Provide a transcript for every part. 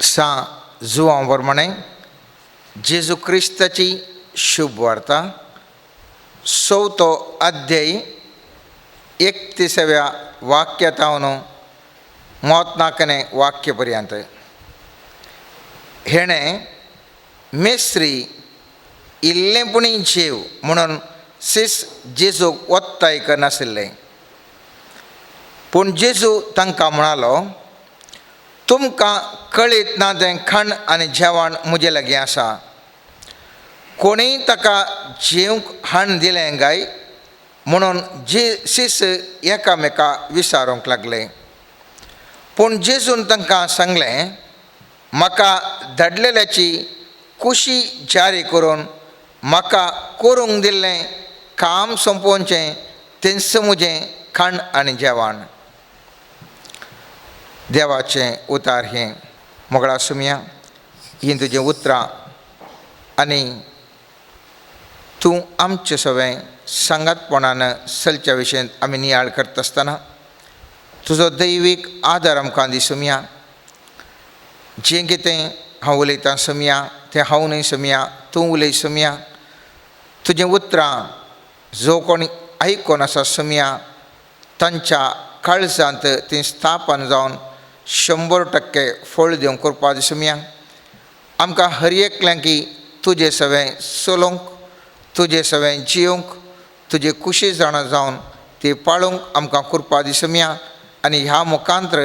सा जुवां प्रमाणे जेजू क्रिस्ताची शुभ वार्ता 4 अध्याय 31व्या वाक्यातावन 34ನೇ वाक्यपर्यंत. हेणे मेस्त्री इल्लेपुणी जेव म्हणून सीस जेजूक वत्ताय करनाशिल्ले. पूण जेजू तांकां म्हणालो, तुमकां कळीत ना तें खाण आनी जेवण म्हजे लागीं आसा. कोणीय ताका जेवंक हाण दिलें काय म्हणून सीस एकामेका विचारूंक लागले. पूण जेजून तांकां सांगलें, म्हाका धाडलेल्याची कुशी जारी करून म्हाका करूंक दिल्लें काम संपोवचें तेंच म्हजें खाण आनी जेवण. देवाचें उतार हें. मोगळा सुमया, हीं तुजें उतरां आनी तूं आमचें सगळें सांगातपणान चलच्या विशयेंत आमी नियाळ करता आसतना तुजो दैवीक आदार आमकां दी सुमया. जें कितें हांव उलयतां सुमया तें हांव न्हय सुमया, तूं उलय सुमया. तुजें उतरां जो कोण आयकोन आसा सुमया तांच्या काळजांत तीं स्थापन जावन 100% फळ दिवंक करपा दी सुमया. आमकां हर एकल्यांकी तुजें सगळें चलोवंक, तुजें सगळें जियोंक, तुजे कुशी जाणां जावन ती पाळूंक आमकां करपा दी सुमया. आनी ह्या मुखांतर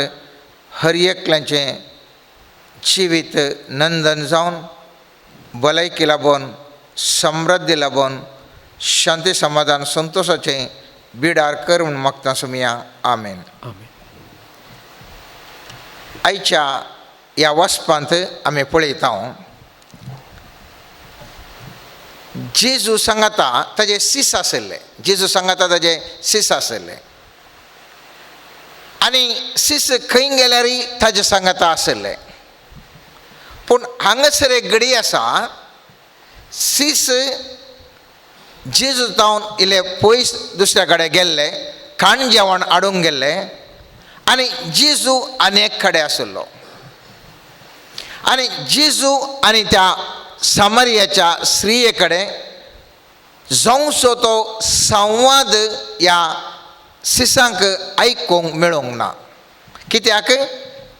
हर एकल्यांचें जिवीत नंदन जावन भलायकी लाबून, समृद्धी लाबून, शांती समाधान संतोशाचें बिडार कर म्हूण मागता सुमया. आमेन. आयच्या ह्या वचपांत आमी पळयता जेजू सांगता ताजे सीस आशिल्ले. जेजू सांगता ताजे सीस आशिल्ले आनी सीस खंय गेल्यारय ताजे सांगता आशिल्ले. पूण हांगासर एक घडी आसा, सीस जेजू जावन इल्ले पयस दुसऱ्या कडेन गेल्ले, खाण जेवण हाडूंक गेल्ले आनी जेजू आनी एक कडेन आशिल्लो. आनी जेजू आनी त्या सामरियाच्या स्त्रिये कडेन जावंसो तो संवाद ह्या सिसांक आयकूंक मेळूंक ना. कित्याक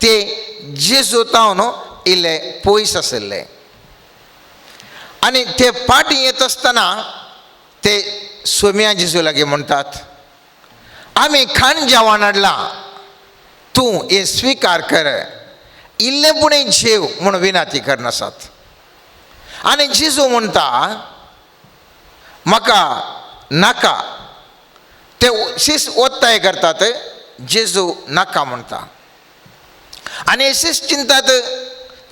ते जेजू तावन इल्ले पयस आशिल्ले. आनी ते फाटीं येत आसतना ते सोम्या जेजू लागीं म्हणटात, आमी खाण जेवण हाडलां, तूं हें स्विकार कर, इल्लेपुणी जेव म्हूण विनंती करनासात. आनी जेजू म्हणटा, म्हाका नाका. ते सीस वत्ताय करतात, जेजू नाका म्हणटा. आनी सीस चिंतात,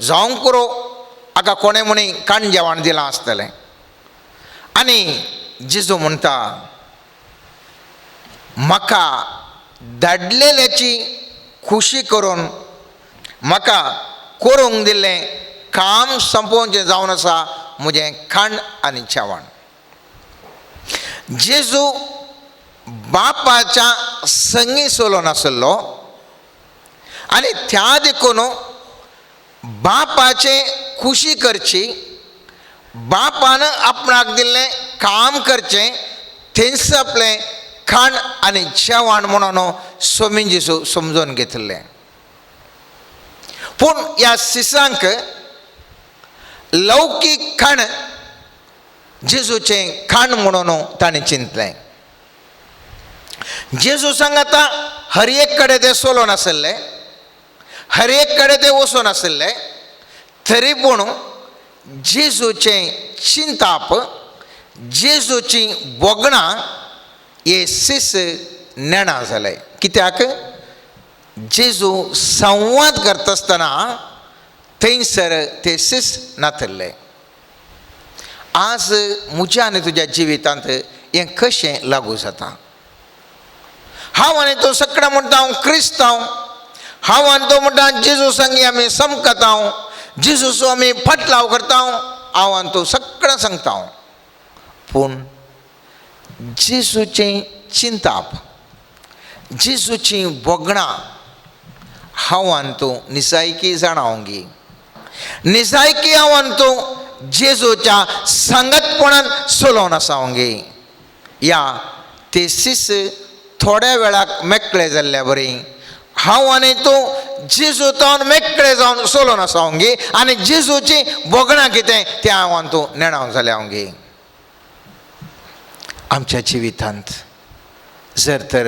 जावंक करो हाका कोणें म्हणी खाण जेवण दिलां आसतलें. आनी जेजू म्हणटा, म्हाका धाडलेल्याची खुशी करून म्हाका करूंक दिल्लें काम संपोवचें जावन आसा म्हजें खाण आनी जेवण. जेजू बापाच्या संगी चलोवन आशिल्लो आनी त्या देखून बापाचे खुशी करची, बापान आपणाक दिल्लें काम करचें, थंयच आपलें खाण आनी जेवण म्हणून स्वामी जेजू समजून घेतलें. पूण ह्या सिसांक लौकीक खाण जेजूचें खाण म्हणून ताणें चिंतलें. जेजू सांगता हर एक कडेन ते चलोवन आशिल्ले, हर एक कडेन ते वचून आशिल्ले, तरी पूण जेजूचें चिंताप, जेजूची बोगणां हे सीस नेणा जाले. कित्याक जेजू संवाद करता आसतना थंयसर ते सीस नातल्ले. आज म्हज्या आनी तुज्या जिवितांत हें कशें लागू जाता? हांव आनी तूं सगळें म्हणटा हांव क्रिस्तांव, हांव आनी तूं म्हणटा जेजू सांगी आमी समकता, जेजूचो आमी फाटलाव करता, हांव आनी तूं सगळें सांगता. पूण जेजूचें चिंताप, जेजूची बोगणां हांव आनी तूं निसायकी जाणावंगी. निजायकी आव्हान तूं जेजूच्या सांगतपणान सोलोवन आसावंगे. या तेसीस थोड्या वेळाक मेकळे जाल्ल्या बरी हांव आनी तूं जेजूतावन मेकळे जावन सोलोवन आसावंगे आनी जेजूची बोगणां कितें तें आव्हान तूं नेणाव जाल्यावंगे. आमच्या जिवितांत जर तर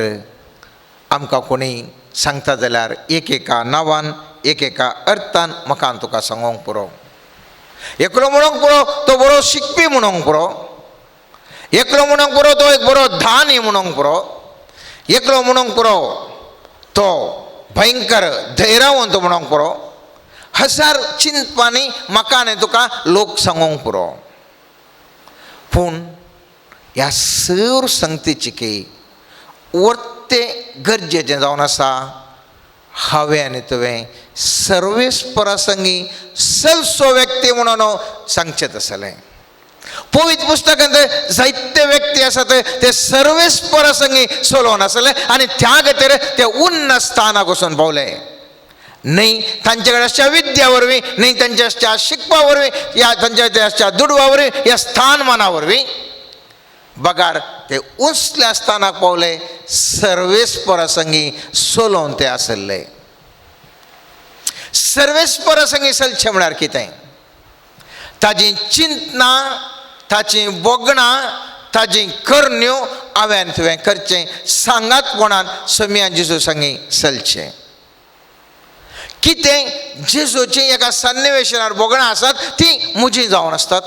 आमकां कोणी सांगता जाल्यार एकेका नांवान एकेका अर्थान म्हाका तुका सांगोंक पुरो. एकलो म्हणूंक पुरो तो बरो शिकपी म्हणूंक पुरो. एकलो म्हणूंक पुरो तो एक बरो धानी म्हणूंक पुरो. एकलो म्हणूंक पुरो तो भयंकर धैर्यवंत म्हणूंक पुरो. हजार चिंतपांनी म्हाका आनी तुका लोक सांगोंक पुरो. पूण ह्या सर संगतीची वर्ते गरजेचें जावन आसा हांवें आनी तुवें सर्वेस्परासंगी सलसो व्यक्ती म्हणून सांगचेच आसलें. पवित्र पुस्तकांत जायते व्यक्ती आसात ते सर्वेस्परासंगी सोलोवन आसले आनी त्या खातीर ते उन्न स्थानाक वचून पावले. न्ही तांचे कडेन आसच्या विद्या वरवीं, न्ही तांच्या आसच्या शिकपा वरवीं, या तांच्या आसच्या दुडवा वरवीं, ह्या स्थानमाना वरवीं बगार ते उंचल्या स्थानाक पावले. सर्वेस्परासंगी सोलोवन ते आसले. सर्वेस्परासंगी सलचें म्हळ्यार कितें? ताजी चिंतनां, ताची बोगणां, ताजी करण्यो हांवें तुवें करचें. सांगातपणान सोम्या जेजू संगी चलचें. कितें जेजूची एका सन्निवेशार बोगणां आसात ती म्हजी जावन आसतात.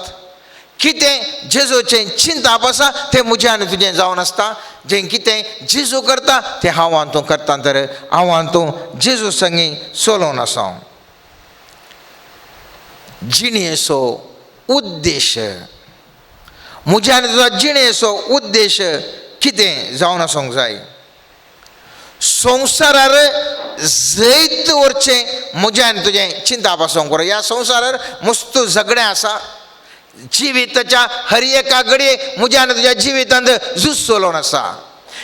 कितें जेजूचें चिंतप आसा तें म्हजें आनी तुजें जावन आसता. जें कितें जेजू करता तें हांव आनी तूं करता तर हांव आनी तूं जेजू संगी सोलोवन आसां. जिणेचो उद्देश, म्हज्या आनी तुजो जिणेचो उद्देश कितें जावन आसूंक जाय? संवसारार जैत वरचें म्हजें आनी तुजें चिंतप आसूंक पुरो. ह्या संवसारार मस्त झगडें आसा. जिविताच्या हर एका घडये म्हज्या आनी तुज्या जिवितांत झूज चलोवन आसा.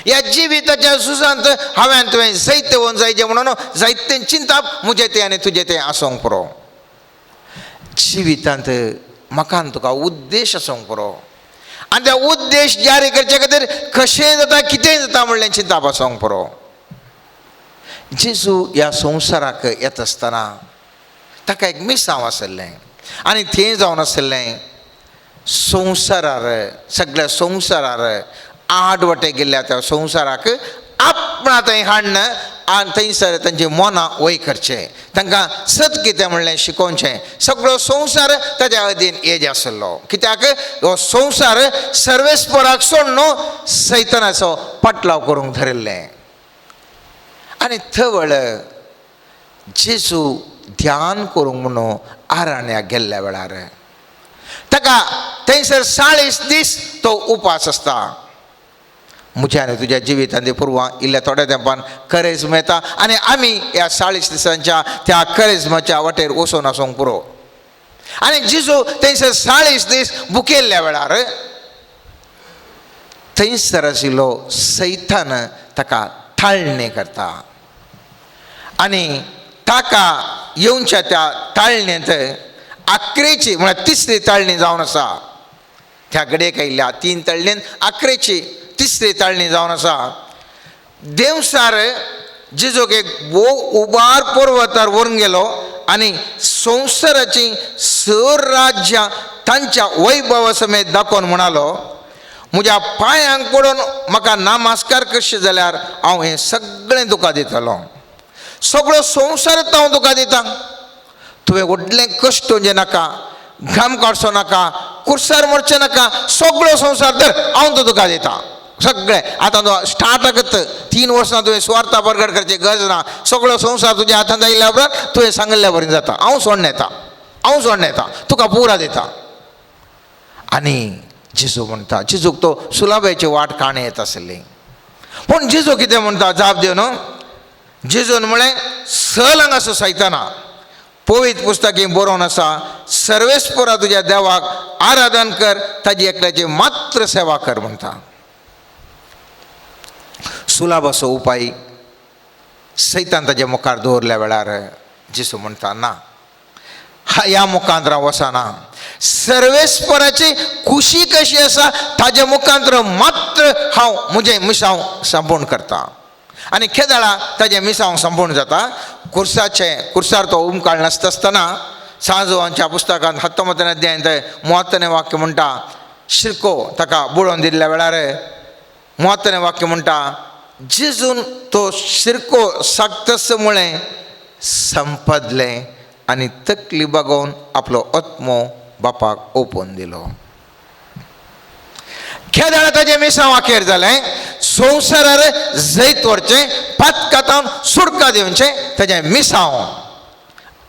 ह्या जिविताच्या झुजांत हांवें तुवें जायते वोन जायचें म्हणून जायतें चिंतप म्हजें तें आनी तुजें तें आसूंक पुरो. जिवितांत म्हाका आनी तुका उद्देश आसूंक पुरो. आनी ते उद्देश जारी करचे खातीर कशें जाता कितें जाता म्हणलें चिंतप आसूंक पुरो. जेजू ह्या संवसाराक येता आसतना ताका एक मिसांव आसलें आनी थंय जावन आसलें संवसारार, सगळ्या संवसारार आडवटे गेल्ल्या त्या संवसाराक आपणा थंय हाडन आनी थंयसर तांची मनां वय करचें. तांकां सत कितें म्हणलें शिकोवचें. सगळो संवसार ताच्या अधीन येज आसलो. कित्याक हो संवसार सर्वेस्पराक सोड न्हू सैतानाचो पाटलाव करूंक धरिल्लें. आनी थवळ जेजू ध्यान करूंक म्हणून आराण्याक गेल्ल्या वेळार ताका थंयसर 40 दीस तो उपास आसता. म्हज्या आनी तुज्या जिवितांत पुरवां इल्ल्या थोड्या तेंपान करेज्म येता आनी आमी ह्या 40 दिसांच्या त्या करेज्माच्या वाटेर वचून आसूंक पुरो. आनी जेजू थंयसर 40 दीस भुकेल्ल्या वेळार थंयसर आशिल्लो सैतान ताका थाळणी करता. आनी ताका येवच्या त्या ताळणेंत आखरेची म्हळ्यार तिसरी ताळणी जावन आसा. त्या घडयेक आयिल्ल्या 3 ताळणेंत आखरेची तिसरी ताळणी जावन आसा. देवसार जेजूक एक उबार पर्वतार व्हरून गेलो आनी संवसाराची सर राज्यां तांच्या वैभवा समेत दाखोवन म्हणालो, म्हज्या पांयांक पडून म्हाका नामास्कार करशी जाल्यार हांव हें सगळें तुका दितलो. सगळो संवसार हांव तुका दितां. तुवें व्हडलें कश्ट म्हणजे नाका, घाम काडचो नाका, कुर्सार मरचें नाका. सगळो संवसार तर हांव तो तुका दितां. सगळें आतां तो स्टार्ट करत 3 वर्सां तुवें स्वार्था प्रगट करची गरज ना. सगळो संवसार तुज्या हातांत आयिल्ल्या उपरांत तुवें सांगल्ल्या बरें जाता. हांव सोडून येता, हांव सोडून येता, तुका पुरा दिता. आनी जेजू म्हणटा, जेजूक तो सुलाभेची वाट काणी येत आसली. पूण जेजू कितें म्हणटा जाप दिवन, जेजून म्हळें सल हांगासर सैताना. पवित्र पुस्तकें बरोवन आसा, सर्वेस्परा तुज्या देवाक आराधन कर, ताजी एकल्याची मात्र सेवा कर म्हणटा. सुलाभ असो उपाय सैतान ताच्या मुखार दवरल्या वेळार जेजू म्हणटा ना, ह्या मुखांतरा वसना सर्वेस्पराची खुशी कशी आसा ताजे मुखांतर मात्र हांव म्हजें मिसांव संपूर्ण करता आनी खेदाळा ताजें मिसांव संपूर्ण जाता. कुर्सार तो उमकाळ नासतना सांजोवांच्या पुस्तकांत 19 अध्यायांत 33 वाक्य म्हणटा शिरको ताका बुडोवन दिल्ल्या वेळार 33 वाक्य म्हणटा जेजून तो शिरको सागतस मुळे संपदलें आनी तकली बगोवन आपलो आत्मो बापाक ओपोवन दिलो. खेदाळा ताजें मिसांव अखेर जालें. संवसारार जैत व्हरचें पातकातावन सुडका दिवचें ताजें मिसांव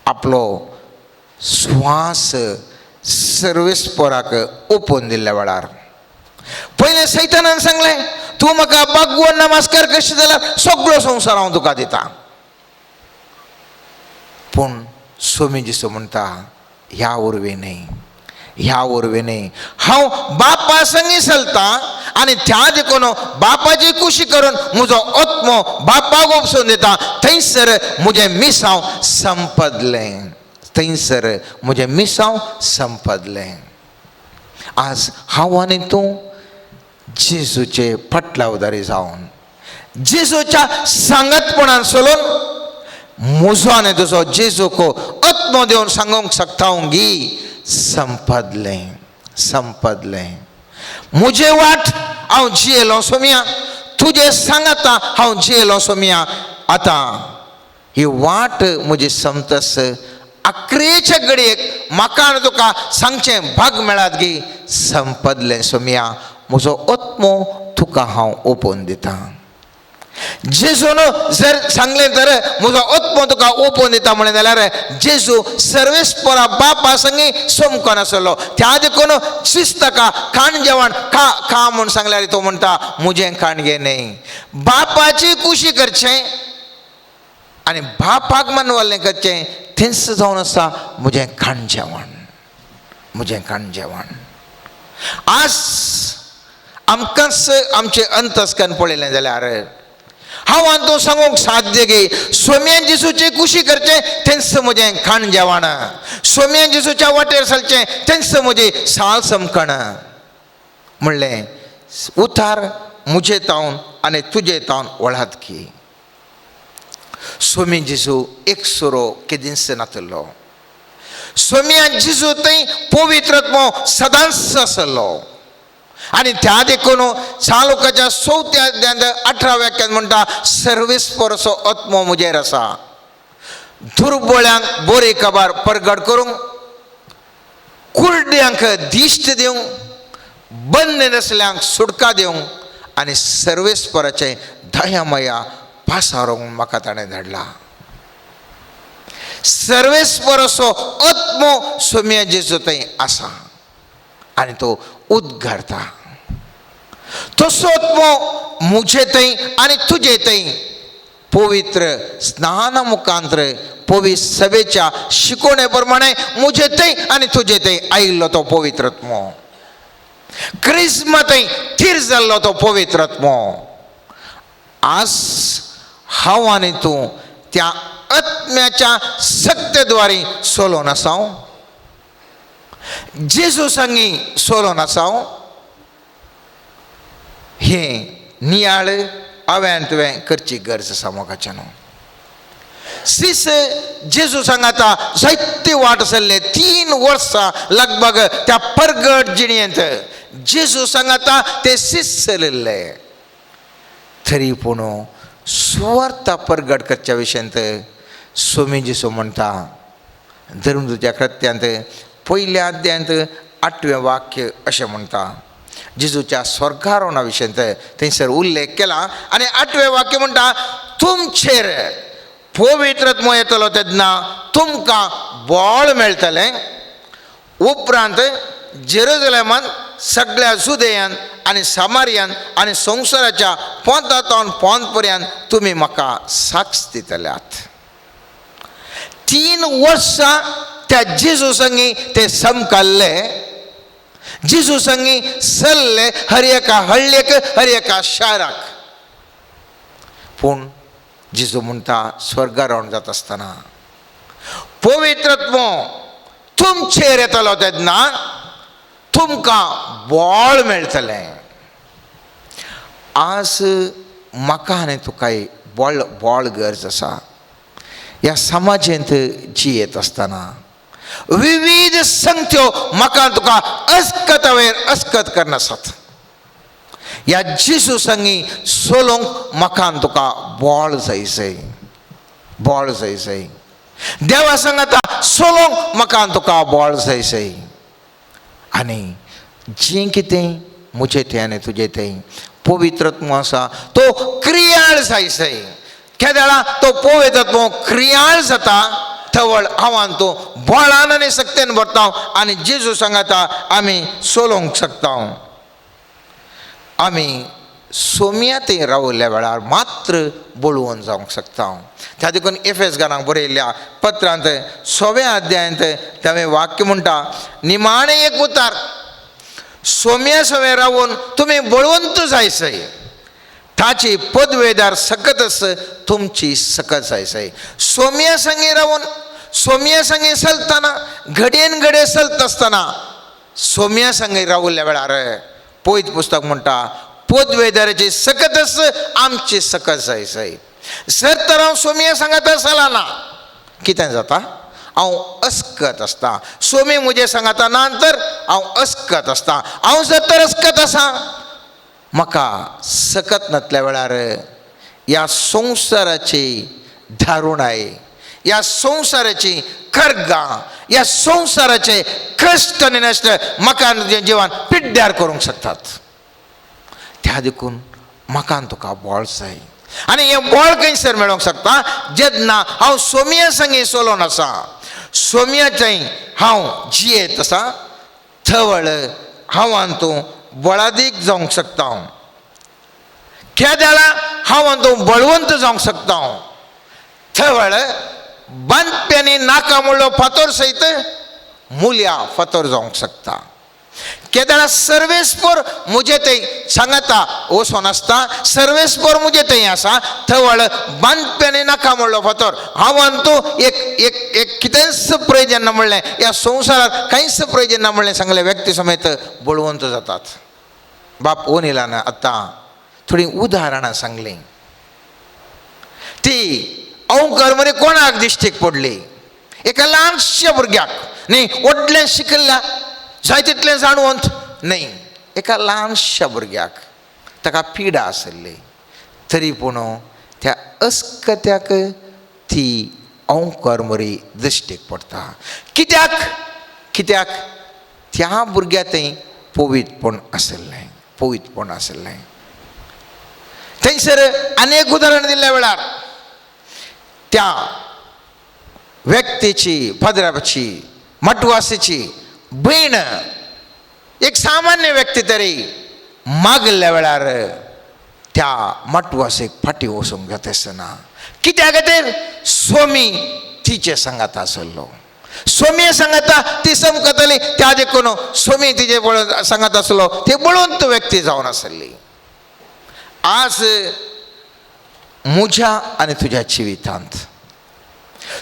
आपलो स्वास सर्वेस्पराक ओपोवन दिल्ल्या वेळार पयलें सैतानान सांगलें तूं म्हाका भगवन नमस्कार करशीत जाल्यार सगळो संवसार हांव तुका दिता. पूण स्वामी जेसू म्हणटा ह्या उर्वे न्ही हांव बापा संगी चलता आनी त्या देखून बापाची खुशी करून म्हजो आत्मो बापाक ओपसून दिता. थंयसर म्हजें मिसांव संपदलें. आज हांव आनी तूं जेजूचे फाटलावदारी जावन जेजूच्या सांगतपणान चलून म्हजो आनी तुजो जेजूक आत्मो दिवन सांगूंक शकता की संपदलें. म्हजे वाट हांव जियेलो सोम्या तुजे सांगता हांव जियेलो सोम्या. आतां ही वाट म्हजी संपतस अकरेच्या घडयेक म्हाका आनी तुका सांगचें भाग मेळत की संपदलें सोम्या म्हजो आत्मो तुका हांव ओपोवन दिता. जेजून जर सांगलें तर म्हजो आत्मो तुका ओपोवन दिता म्हणलें जाल्यार जेजू सर्वेस्परा बापा संगी सोमको नासलो. त्या देखून शिस्तका खाण जेवण खा म्हूण सांगल्यार तो म्हणटा म्हजें खाणगे न्ही बापाची खुशी करचें आनी बापाक मनवल्लें करचें थंयच जावन आसा म्हजें खाण जेवण. आज आमकांच आमचें अंतस्करण पळयलें जाल्यार हांव आनी तूं सांगूंक साध्य की सोम्यान जेजूची खुशी करचें थंयच म्हजें खाण जेवण. सोम्यान जेजूच्या वाटेर चलचें थंयच म्हजी साळ समखण म्हणलें. उतार म्हजे तावन आनी तुजे तावन वळात की सोमी जेजू एक सुरो केदींच नातलो. सोम्यान जेजू थंय पवित्रत्व सदांच आसलो आनी त्या देखून चालुकाच्या 4 अध्यायांत 18 वाक्यांत म्हणटा सर्वेस्परचो आत्मो म्हजेर आसा दुर्बळ्यांक बरी खबर परगट करूंक कुर्ड्यांक दिश्ट दिवंक बंद नसल्यांक सुटका दिवंक आनी सर्वेस्पराचें दयामया पासारूंक म्हाका ताणें धाडला. सर्वेस्परचो आत्मो सोम्या जेजू थंय आसा आनी तो उद्गारता. तसो आत्मो म्हजे थंय आनी तुजे थंय पवित्र स्नान मुखांतर पवित्र सभेच्या शिकवणे प्रमाणे म्हजे थंय आनी तुजे थंय आयिल्लो तो पवित्र आत्मो क्रिस्मा थंय थीर जाल्लो तो पवित्र आत्मो. आज हांव आनी तूं त्या आत्म्याच्या सत्तेद्वारे सोलोन आसाव जेजू संगी सोलोन आसाव. हें नियाळ हांवें तुवें करची गरज आसा मोगाच्या न्हू. सीस जेजू सांगाता जायते वाट चल्ले 3 वर्सां लगभग त्या परगट जिणयेंत जेजू सांगाता ते सीस चलिल्ले तरी पूण सुवार्ता परगट करच्या विशयांत स्वामी जेजू म्हणटा धर्मदूताच्या कृत्यांत 1 अध्यायांत 8वें वाक्य अशें म्हणटा. जेजूच्या स्वर्गारोहणा विशयांत थंयसर उल्लेख केला आनी 8वें वाक्य म्हणटा तुमचेर पवित्रत्व येतलो तेन्ना तुमकां बळ मेळटलें. उपरांत जेरुसलेमांत सगळ्या जुदेयांत आनी सामारियांत आनी संवसाराच्या पोंतांतल्यान पोंत पर्यंत तुमी म्हाका साक्ष दितल्यात. 3 वर्सां त्या जेजू संगी ते समकाल्ले जेजू संगी चल्ले हर एका हळ्ळेक हर एका शाराक. पूण जेजू म्हणटा स्वर्गारोहण जाता आसतना पवित्रत्व तुमचेर येतलो तेन्ना तुमकां बळ मेळटलें. आज म्हाका आनी तुकाय बळ गरज आसा. ह्या समाजांत जियेत आसतना विविध संगत्यो म्हाका तुका अस्कतावेर अस्कत करना आसात. ह्या जेजू संगी सोलोंक म्हाका तुका बळ जाय. बळ जाय. देवा सांगता सोलोंक म्हाका तुका बळ जाय. आनी जें कितें म्हजें तें आनी तुजें तें पवित्रत्व आसा तो क्रियाळ जाय. केद्या वेळा तो पवित्रत्व क्रियाळ जाता थवळ हांवान तो बळान आनी सक्तेन भरता आनी जेजू सांगता आमी सोलोंक शकता. आमी सोम्या थंय रावल्ल्या वेळार मात्र बळवून जावंक शकता. त्या देखून एफेसकारांक बरयल्ल्या पत्रांत 6व्या अध्यायांत तें वाक्य म्हणटा, निमाणें एक उतार, सोम्या सवे रावून तुमी बळवंत जायसय. ताची पदवेदार सकतच तुमची सकत जायसय. सोम्या संगी रावून सोम्या संगी चलतना घडयेन घडये चलत आसतना सोम्या संगी रावल्ल्या वेळार पवित्र पुस्तक म्हणटा पदवेदाराची सकतच आमची सकत जायसय. जर तर हांव सोम्या सांगता चलना कितें जाता? हांव अस्कत आसता. सोमी म्हजे सांगता ना तर हांव अस्कत आसता. हांव जर तर अस्कत आसा म्हाका सकत नासल्या वेळार ह्या संवसाराची दारुणाय, ह्या संवसाराची कर्गां, ह्या संवसाराचे कश्ट आनी नश्ट म्हाका तुजें जिवन पिड्ड्यार करूंक शकतात. त्या देखून म्हाका तुका बळ जाय. आनी हें बळ खंयसर मेळोंक शकता? जेन्ना हांव सोम्या संगी चलोन आसा, सोम्या थंय हांव जियेत आसा, थवळ हांवान तूं बळादीक जावंक शकता. केद्या वेळा हांवान तूं बळवंत जावंक शकता. थवळ बांदप्यांनी नाका म्हणलो फातोर सयत मुल्या फातोर जावंक शकता. केद्या वेळा सर्वेस्पर म्हजे थंय सांगता वचोन आसता, सर्वेस्पर म्हजे थंय आसा, थवळ बांदप्यांनी नाका म्हणलो फातोर हांवान तूं एक कितेंच प्रयोजन ना म्हणलें, ह्या संवसारांत कांयच प्रयोजन ना म्हणलें सांगलें व्यक्ती समेत बळवंत जातात. बाप ओनिलान आतां थोडी उदाहरणां सांगलीं. ती अवकर्मरी कोणाक दिश्टीक पडली? एका ल्हानशा भुरग्याक न्ही, व्हडलें शिकल्ल्या जाय तितलें जाणवंत न्ही, एका ल्हानशा भुरग्याक ताका पिडा आसली. तरी पूण त्या अस्कत्याक ती अवकर्मरी दिश्टीक पडटा. कित्याक? त्या भुरग्या थंय पवित्रपण आसलें. थंयसर अनेक उदाहरण दिल्ल्या वेळार त्या व्यक्तीची, पदराची, मटवासीची भयण एक सामान्य व्यक्ती तरी मागल्या वेळार त्या मटवासीक फाटी वचूंक घेत आसतना कित्या खातीर? सोमी तिचे सांगात आसलो. सोमी सांगता ती समकतली, त्या देखून सोमी तिचे सांगत आसलो ती बळवंत व्यक्ती जावन आसली. आज म्हज्या आनी तुज्या जिवितांत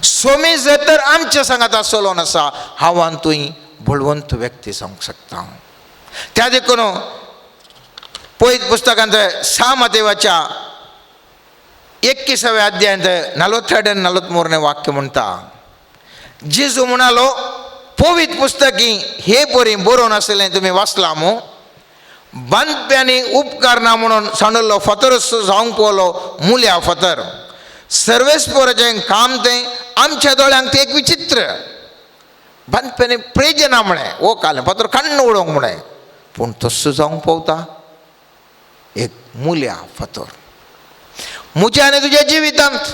सोमी जर तर आमच्या सांगात आसलो आसा, हांवान तुवें बळवंत व्यक्ती जावंक शकता. त्या देखून पवित्र पुस्तकांत 6 मत्तेवाच्या 21व्या अध्यायांत 42 आनी 43 वाक्य म्हणटा, जेजू म्हणालो पवित्र पुस्तकी हे परी बरोवन आसलें तुमी वाचलां मू, बांदप्यांनी उपकार ना म्हणून सांडलो फातर जावंक पवलो मुल्या फातर. सर्वेस्पराचें काम तें आमच्या दोळ्यांक तें एक विचित्र. बांदप्यांनी प्रेज ना म्हळें वो कालें फातर काण्ण उडोवंक म्हळें, पूण तस्सो जावंक पावता एक मुल्या फातर. म्हज्या आनी तुज्या जिवितांत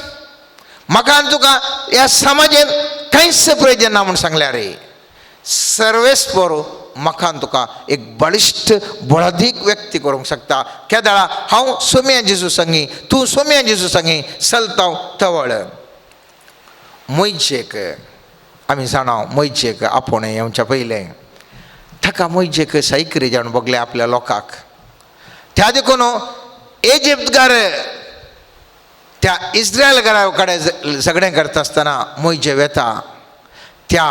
म्हाका आनी तुका ह्या समाजान कांयच प्रयोजन ना म्हूण सांगल्या रे. सर्वेस्पर म्हाका आनी तुका एक बळिश्ट बळादीक व्यक्ती करूंक शकता. केद्या वेळा हांव सोम्या जेजू संगी, तूं सोम्या जेजू संगी चलता थवळ. मोइशेक आमी जाणा, मोइशेक आपूण येवच्या पयलें ताका मोइशेक सायकरी जावन बगले आपल्या लोकांक. त्या देखून इजिप्तकार त्या इस्रायल घरा कडेन झगडें करता आसतना मोइशे वेता त्या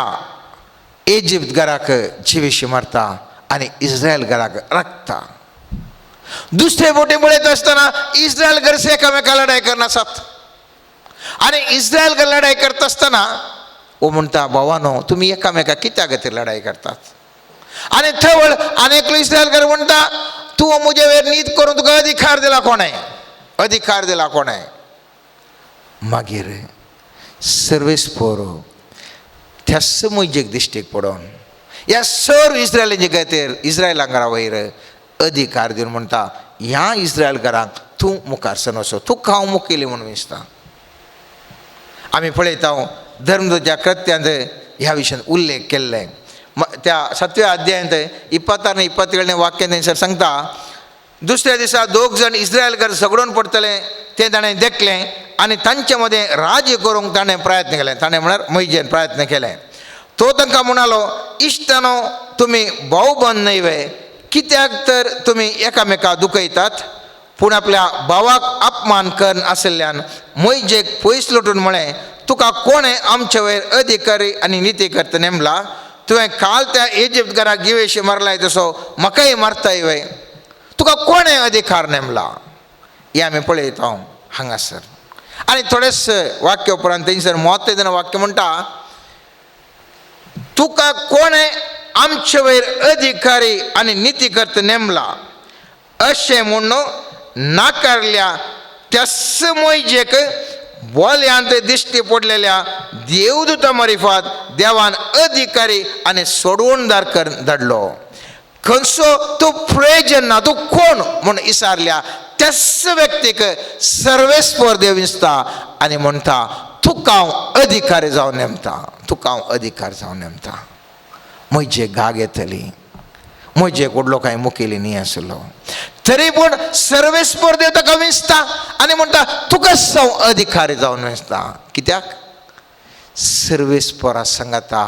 इजिप्त घराक जिवेशी मारता आणि इस्रायल घराक राखता. दुसरे बोटे पळयत असताना इस्रायल घरचे एकामेका लढाई करनासात आणि इस्रायल घर लढाई करत असताना ओ म्हणता भावानो तुम्ही एकामेका कित्या खातीर लढाई करतात. आणि थवळ अनेक इस्रायल घर म्हणता तू मुझे वेर नीत करून तुका अधिकार दिला कोणे, अधिकार दिला कोणे. मागीर सर्वेस्पोर त्या समोजेक दिश्टीक पडोन ह्या सर्व इस्रायलांचे खातीर इस्रायला घरा वयर अधिकार दिवन म्हणटा ह्या इस्रायल घराक तूं मुखार सर वचो, तुका हांव मुखेली म्हणून दिसता. आमी पळयता धर्मदूताच्या कृत्यांत ह्या विशयान उल्लेख केल्ले. त्या 7व्या अध्यायांत 26 आनी 27 वाक्यान थंयसर सांगता दुसऱ्या दिसा दोग जण इस्रायल घर झगडून पडटले ते ताणें देखलें आनी तांचे मदें राज्य करूंक ताणें प्रयत्न केले. ताणें म्हळ्यार मैजेन प्रयत्न केले. तो तांकां म्हणालो इश्टानो तुमी भाऊ बंद न्हयवे, कित्याक तर तुमी एकामेका दुखयतात. पूण आपल्या भावाक अपमान करन आशिल्ल्यान मैजेक पयस लुटून म्हळें तुका कोणें आमचे वयर अधिकारी आनी निती करता नेमला. तुवें काल त्या इजिप्त घराक गिवेशी मारलाय तसो म्हाकाय मारता येवय. तुका कोणें अधिकार नेमला. हें आमी पळयता हांगासर. आनी थोडेच वाक्य उपरांत थंयसर 33 वाक्य म्हणटा तुका कोणें आमचे वयर अधिकारी आनी निती करता नेमला अशें म्हणून नाकारल्या त्याच मैजेक बोल्यांत दिश्टी पडलेल्या देवदूता मार्फत देवान अधिकारी आनी सोडवणदार करून धाडलो. खंयचो तूं प्रयोजन ना, तूं कोण म्हूण विचारल्या त्याच व्यक्तीक सर्वेस्पर देव दिसता आनी म्हणटा तुका हांव अधिकारी जावन नेमता, तुका हांव अधिकार जावन नेमता. म्हजे गाग येतली, म्हजे कुडलो कांय मुखेली न्ही आसलो तरी पूण सर्वेस्पर देव ताका विंचता आनी म्हणटा तुकाच हांव अधिकारी जावन विंचता. कित्याक सर्वेस्परा सांगता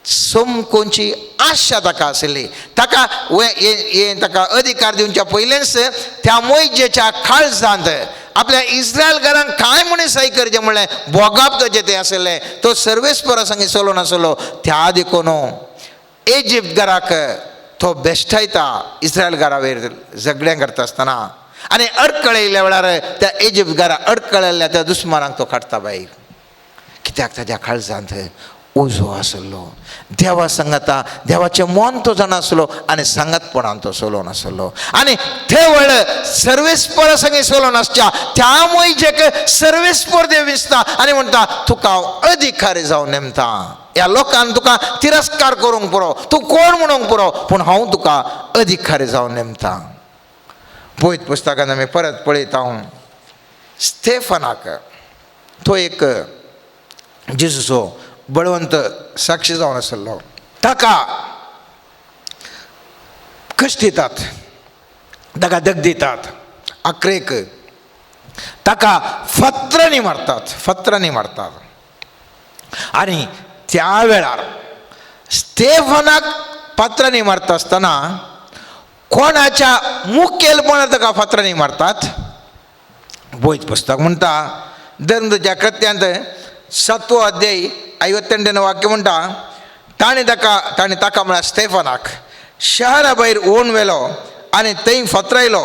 समकोंची आशा ताका आशिल्ली. ताका ताका अधिकार दिवच्या पयलेंच त्या मैजेच्या काळजांत आपल्या इस्रायल घरांक कांय मनीस करचें म्हणलें भोगाप ताचें तें आशिल्लें. तो सर्वेस्परा संगी चलो नासलो. त्या देखून इजिप्त घराक तो बेश्टायता इस्रायल घरा वयर झगडें करता आसतना आनी अडकळयल्या वेळार त्या इजिप्त घरा अडकळयल्ल्या त्या दुस्मानाक तो काडटा भायर. कित्याक ताच्या काळजांत उजो आसलो. देवा सांगता देवाचें मन तो जाणासलो आनी सांगतपणान तो चलो नासलो. आनी ते वेळ सर्वेस्परा संगी चलो नासच्या त्या मैजेक सर्वेस्पर देव दिसता आनी म्हणटा तुका हांव अधिकारी जावन नेमता. ह्या लोकांक तुका तिरस्कार करूंक पुरो, तूं कोण म्हणूंक पुरो, पूण हांव तुका अधिकारी जावन नेमता. पळयत पुस्तकान आमी परत पळयता स्तेफनाक तो एक जेजूचो बळवंत साक्षी जावन आसलो. ताका कश्ट दितात, ताका दग दितात, आख्रेक ताका फत्रांनी मारतात. आनी त्या वेळार स्तेफनाक फातरांनी मारता आसतना कोणाच्या मुखेलपणान ताका फातरांनी मारतात. पळयत पुस्तक म्हणटा धर्मदूताच्या कृत्यांत 7वो अध्याय 58 वाक्य म्हणटा ताणें ताका म्हळ्यार स्तेफनाक शहरा भायर ओन व्हेलो आनी थंय फतरायलो.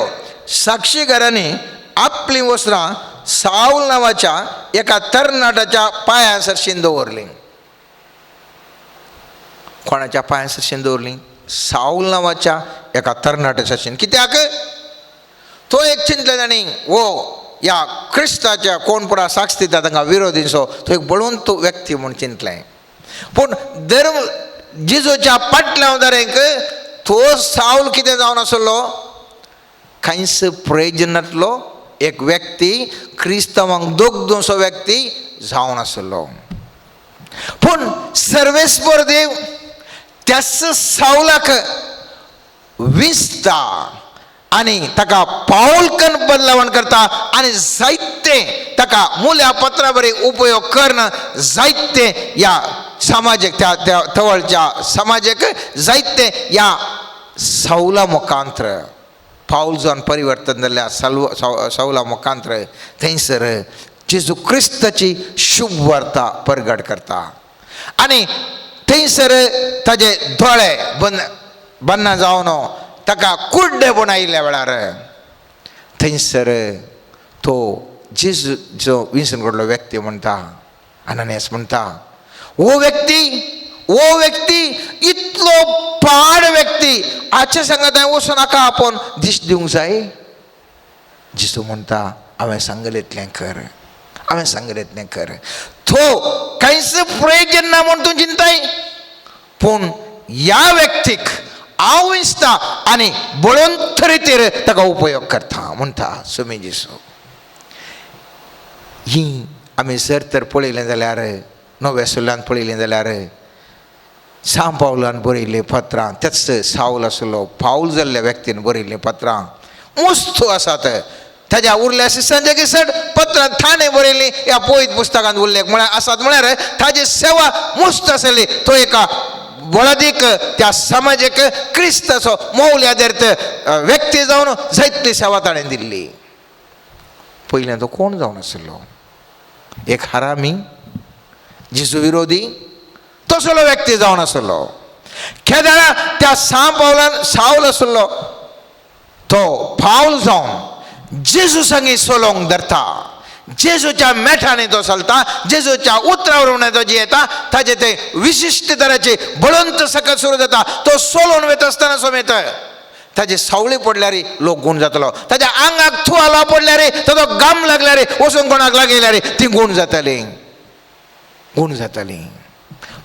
साक्षी घरांनी आपलीं वस्त्रां साऊल नांवाच्या एका तरणाट्याच्या पांयां सरशीन दवरलीं. कोणाच्या पांयां सरशीन दवरलीं? साऊल नांवाच्या एका तरणाट्या सरशीन. कित्याक तो एक चिंतले ताणी वो ह्या क्रिस्ताच्या कोण पुरा साक्ष दिता तांकां विरोधीचो तो एक बळवंत व्यक्ती म्हूण चिंतलें. पूण धर्म जेजूच्या फाटल्या उदारेक तो साऊल कितें जावन आसलो? कांयच प्रयोजनांतलो एक व्यक्ती, क्रिस्तांवांक दोगदोसो व्यक्ती जावन आसलो. पूण सर्वेस्पर देव त्याच साऊलाक विंचता आनी ताका पावलकन बदलावण करता आनी जायते ताका मुल्या पत्रा बरी उपयोग करन जायते ह्या समाजीक त्या थवळच्या समाजीक जायते ह्या साऊला मुखांतर पाऊल जावन परिवर्तन जाल्ल्या साऊला मुखांतर थंयसर जेजू क्रिस्ताची शुभ वार्ता परगट करता. आनी थंयसर ताजे दोळे बन्ना जावन ताका कुड्डे बनयल्या वेळार थंयसर तो जेजू जो विंसन घडलो व्यक्ती म्हणटा, अननियास म्हणटा, वो व्यक्ती इतलो पाड व्यक्ती हाच्या सांगत हांवें वचून हाका आपोवन दिश्ट दिवंक जाय. जेजू म्हणटा, हांवें सांगलें कर. तो कांयच प्रयोजन ना म्हूण तूं चिंताय, पूण ह्या व्यक्तीक हांव विंचता आनी बळोवंत रितीर ताका उपयोग करता म्हणटा सुमी जेजू. ही आमी जर तर पळयलें जाल्यार नव्या सुलांत पळयलें जाल्यार सांव पावलान बरयल्लीं पत्रां, तेच साऊल आसलो पावल जाल्ल्या व्यक्तीन बरयल्लीं पत्रां मस्त आसात. ताज्या उरल्या शिश्यांचे सड पत्रां थाणे बरयल्लीं ह्या पवित्र पुस्तकांत उल्लेख म्हळ्यार आसात. म्हळ्यार ताजी सेवा मस्त आसली. तो एका वळदीक त्या समाजाक क्रिस्ताचो मौल्याधारीत व्यक्ती जावन जायतली सेवा ताणें दिल्ली. पयलें तो कोण जावन आसलो? एक हरामी, जेजू विरोधी तसलो व्यक्ती जावन आसलो. केदारा त्या पावलान साऊल आसलो तो पावल जावन जेजू संगी सोलोंक धरता. जेजूच्या मेठांनी तो चलता, जेजूच्या उतरावरून तो जियेता. ताजे ते विशिश्ट तराचे बळवंत सकत सुरू जाता. तो सोलोवन वयता आसतना समेत ताजे सावळी पडल्यार लोक गुण जातलो. ताज्या आंगाक थुवालो पडल्यार ताजो गाम लागल्यार वचून कोणाक लागयल्यार ती गुण जाताली.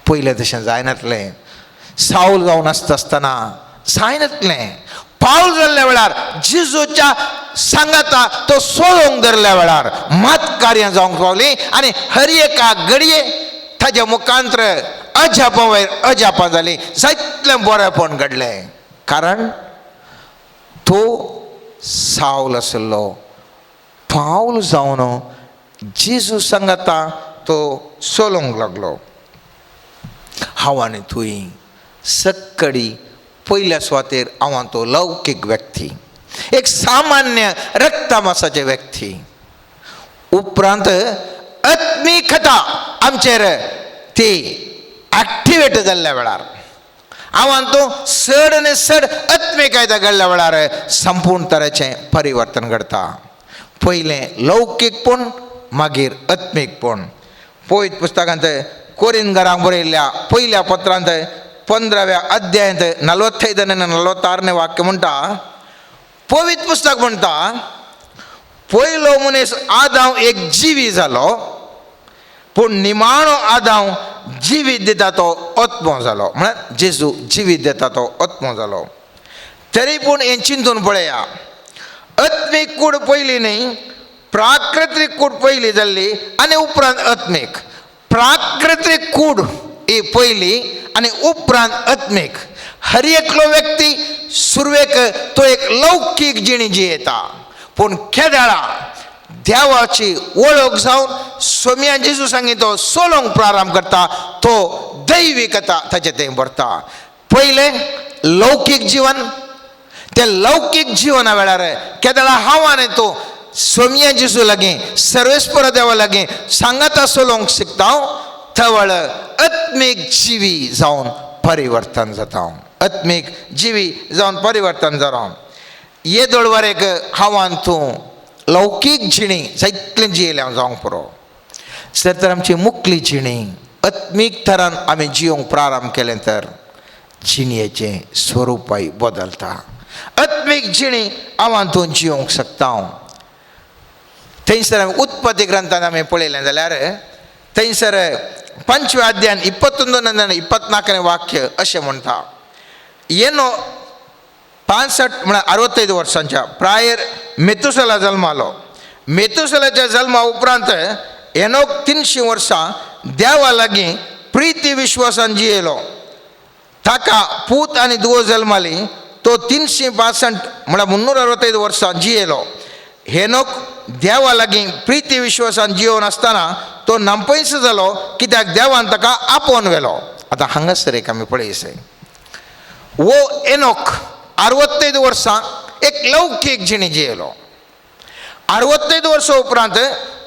पयलें तशें जायनातलें. साऊल जावन आसतना जायनातलें. पावल जाल्ल्या वेळार जेजूच्या सांगाता तो सोलोंक धरल्या वेळार मात कार्यां जावंक पावलीं आनी हर एका घडये ताज्या मुखांतर अजापां वयर अजापां जालीं. जायतलें बरेंपण घडलें, कारण तो साऊल आसलो पावल जावन जेजू सांगाता तो सोलोंक लागलो. हांव आनी तुयी सक्कडी पयल्या सुवातेर हांव तो लौकीक व्यक्ती, एक सामान्य रक्तमासाचे व्यक्ती. उपरांत आत्मीकता आमचेर ती एक्टिवेट जाल्ल्या वेळार हांव तो चड आनी चड आत्मिकायता घडल्या वेळार संपूर्ण तरेचें परिवर्तन घडता. पयलें लौकीकपण, मागीर आत्मीकपण. पवित्र पुस्तकांत कोरिंथांक बरयल्ल्या पयल्या पत्रांत 15व्या अध्यायांत 45 आनी 46 वाक्य म्हणटा, पवित्र पुस्तक म्हणटा, पयलो मनीस आदाम एक जिवी जालो, पूण निमाणो आदाम जिवीत दिता तो आत्मो जालो. म्हळ्यार जेजू जिवीत दिता तो आत्मो जालो. तरी पूण हें चिंतून पळया, आत्मीक कूड पयली न्ही, प्राकृतीक कूड पयली जाल्ली आनी उपरांत आत्मीक. प्राकृतीक कूड ही पयली आनी उपरांत आत्मीक. हर एकलो व्यक्ती सुरवेक तो एक लौकीक जिणी जियेता, पूण केदाळा देवाची वळख जावन सोम्या जेजू सांगी तो सोलोंक प्रारंभ करता, तो दैविकता ताचे तें भरता. पयलें लौकीक जीवन, ते लौकीक जिवना वेळार केदाळा हांव आनी तूं सोम्या जेजू लागीं सर्वेस्पर देवा लागीं सांगाता सोलोंक शिकता, थवळ आत्मीक जिवी जावन परिवर्तन जाता. आत्मीक जिवी जावन परिवर्तन जावन ये दोळवारेक हांव आनी तूं लौकीक जिणी जायतलें जियेल्या जावंक पुरो. जर तर आमची मुखली जिणी आत्मीक तरान आमी जियोंक प्रारंभ केलें तर जिणयेचें स्वरुपाय बदलता. आत्मीक जिणी हांव आनी तूं जियोंक शकता. थंयसर उत्पत्ती ग्रंथांत आमी पळयलें जाल्यार थंयसर 5व्या अध्यायान 21 आनी 24 वाक्य अशें म्हणटा, येनो 65 म्हळ्यार 65 वर्सांच्या प्रायर मेतुसेला जल्मालो. मेतुसेलाच्या जल्मा उपरांत एनोक 300 वर्सां देवा लागीं प्रिती विश्वासान जियेलो. ताका पूत आनी धुवो जल्माली. तो 362 म्हळ्यार 365 वर्सां जियेलो. हेनोक देवा लागीं प्रिती विश्वासान जियोन आसतना तो नांपयस जालो, कित्याक देवान ताका आपोवन व्हेलो. आतां हांगासर एक आमी पळयसय, वो एनोक 65 वर्सां एक लौकीक जिणी जियेलो. 65 वर्सां उपरांत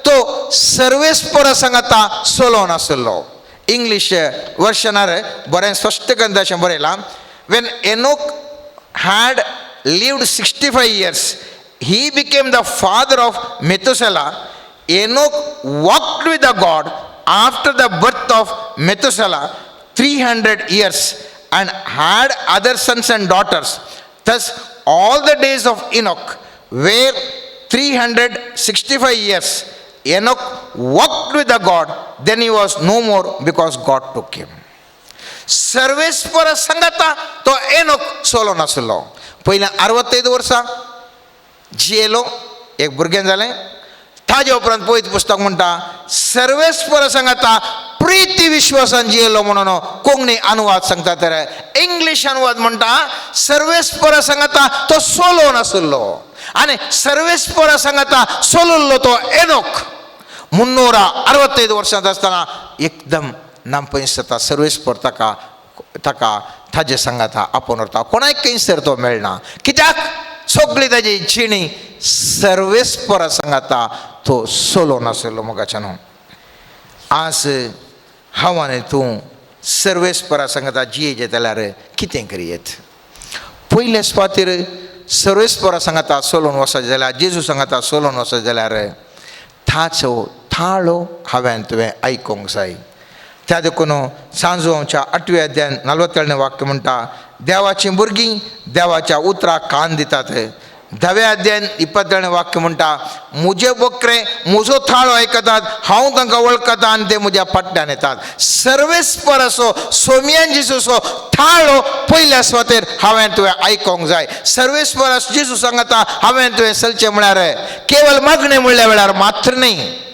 तो सर्वेस्पर सांगाता सोलोवन आसलो. इंग्लिश वर्शनार बरें स्पश्ट करून तशें बरयलां. When Enoch had lived 65 years, he became the father of Methuselah. Enoch walked with the God after the birth of Methuselah 300 years and had other sons and daughters. Thus all the days of Enoch were 365 years. Enoch walked with the God, then he was no more because God took him. सर्वेस्पर संगता तो Enoch solo नासलो. पयले 65 वर्सां जियेलो, एक भुरगें जालें. ताजे उपरांत पळयत पुस्तक म्हणटा सर्वेस्पर संगता प्रिती विश्वासान जियेलो म्हणून कोंकणी अनुवाद सांगता. तर इंग्लिश अनुवाद म्हणटा सर्वेस्पर संगता तो सोलो नासलो आनी सर्वेस्पर संगता सोलुल्लो तो एनोक 365 वर्सांचो आसतना एकदम नामपयस जाता. सर्वेस्पर ताका ताजे सांगाता आपोवन व्हरता. कोणाक खंयसर तो मेळना. कित्याक सगळी ताजी जिणी सर्वेस्पर सांगाता तो सोलो नासलो. मोगाच्यान आज हांव आनी तूं सर्वेस्परा सांगाता जियेचे जाल्यार कितें करियेत. पयले सुवातेर सर्वेस्परा सांगाता सोलोवन वचत जाल्यार जेजू सांगाता सोलोवन वचत जाल्यार ताचो थाळो हांवें तुवें आयकोंक जाय. त्या देखून सांजो आमच्या 8व्या अध्यायान 47वें वाक्य म्हणटा देवाचीं भुरगीं देवाच्या उतराक कान दितात. 10व्या अध्यायान 22वें वाक्य म्हणटा म्हजे बकरे म्हजो थाळो आयकतात, हांव तांकां वळखता आनी ते म्हज्या फाटल्यान येतात. सर्वेस्पर असो सोमियान जेजूचो थाळो पयल्या सुवातेर हांवें तुवें आयकोंक जाय. सर्वेस्पर जेजू सांगता हांवें तुवें चलचें म्हळ्यार केवळ मागणें म्हणल्या वेळार मात्र न्ही,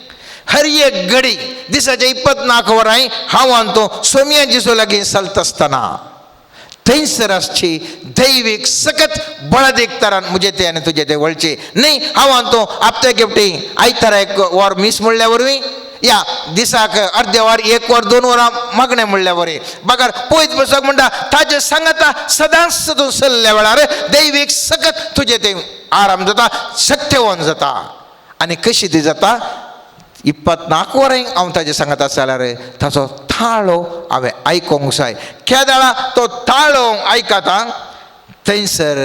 हर एक घडी दिसाच्या 24 वरांय हांव आनी तूं सोमियान जेजू लागीं चलता आसतना थंयसर आसची दैवीक सकत बळदेक तरान म्हजे ते आनी तुजे ते वळचे न्ही. हांव आनी तूं आपते गेपटी आयतारा एक वर मिस म्हणल्या वरवीं या दिसाक अर्दे वर 1 वर 2 वरां मागणें म्हणल्या वरी बगर पळयत पुस्तक म्हणटा ताजे सांगता सदांच तूं चल्ल्या वेळार दैवीक सकत तुजे ते आराम जाता, सत्यवन जाता. आनी कशी ती जाता 24 वरां हांव ताजे सांगता जाल्यार ताचो थाळो हांवें आयकोंक जाय. केदाळा तो थाळो आयकता थंयसर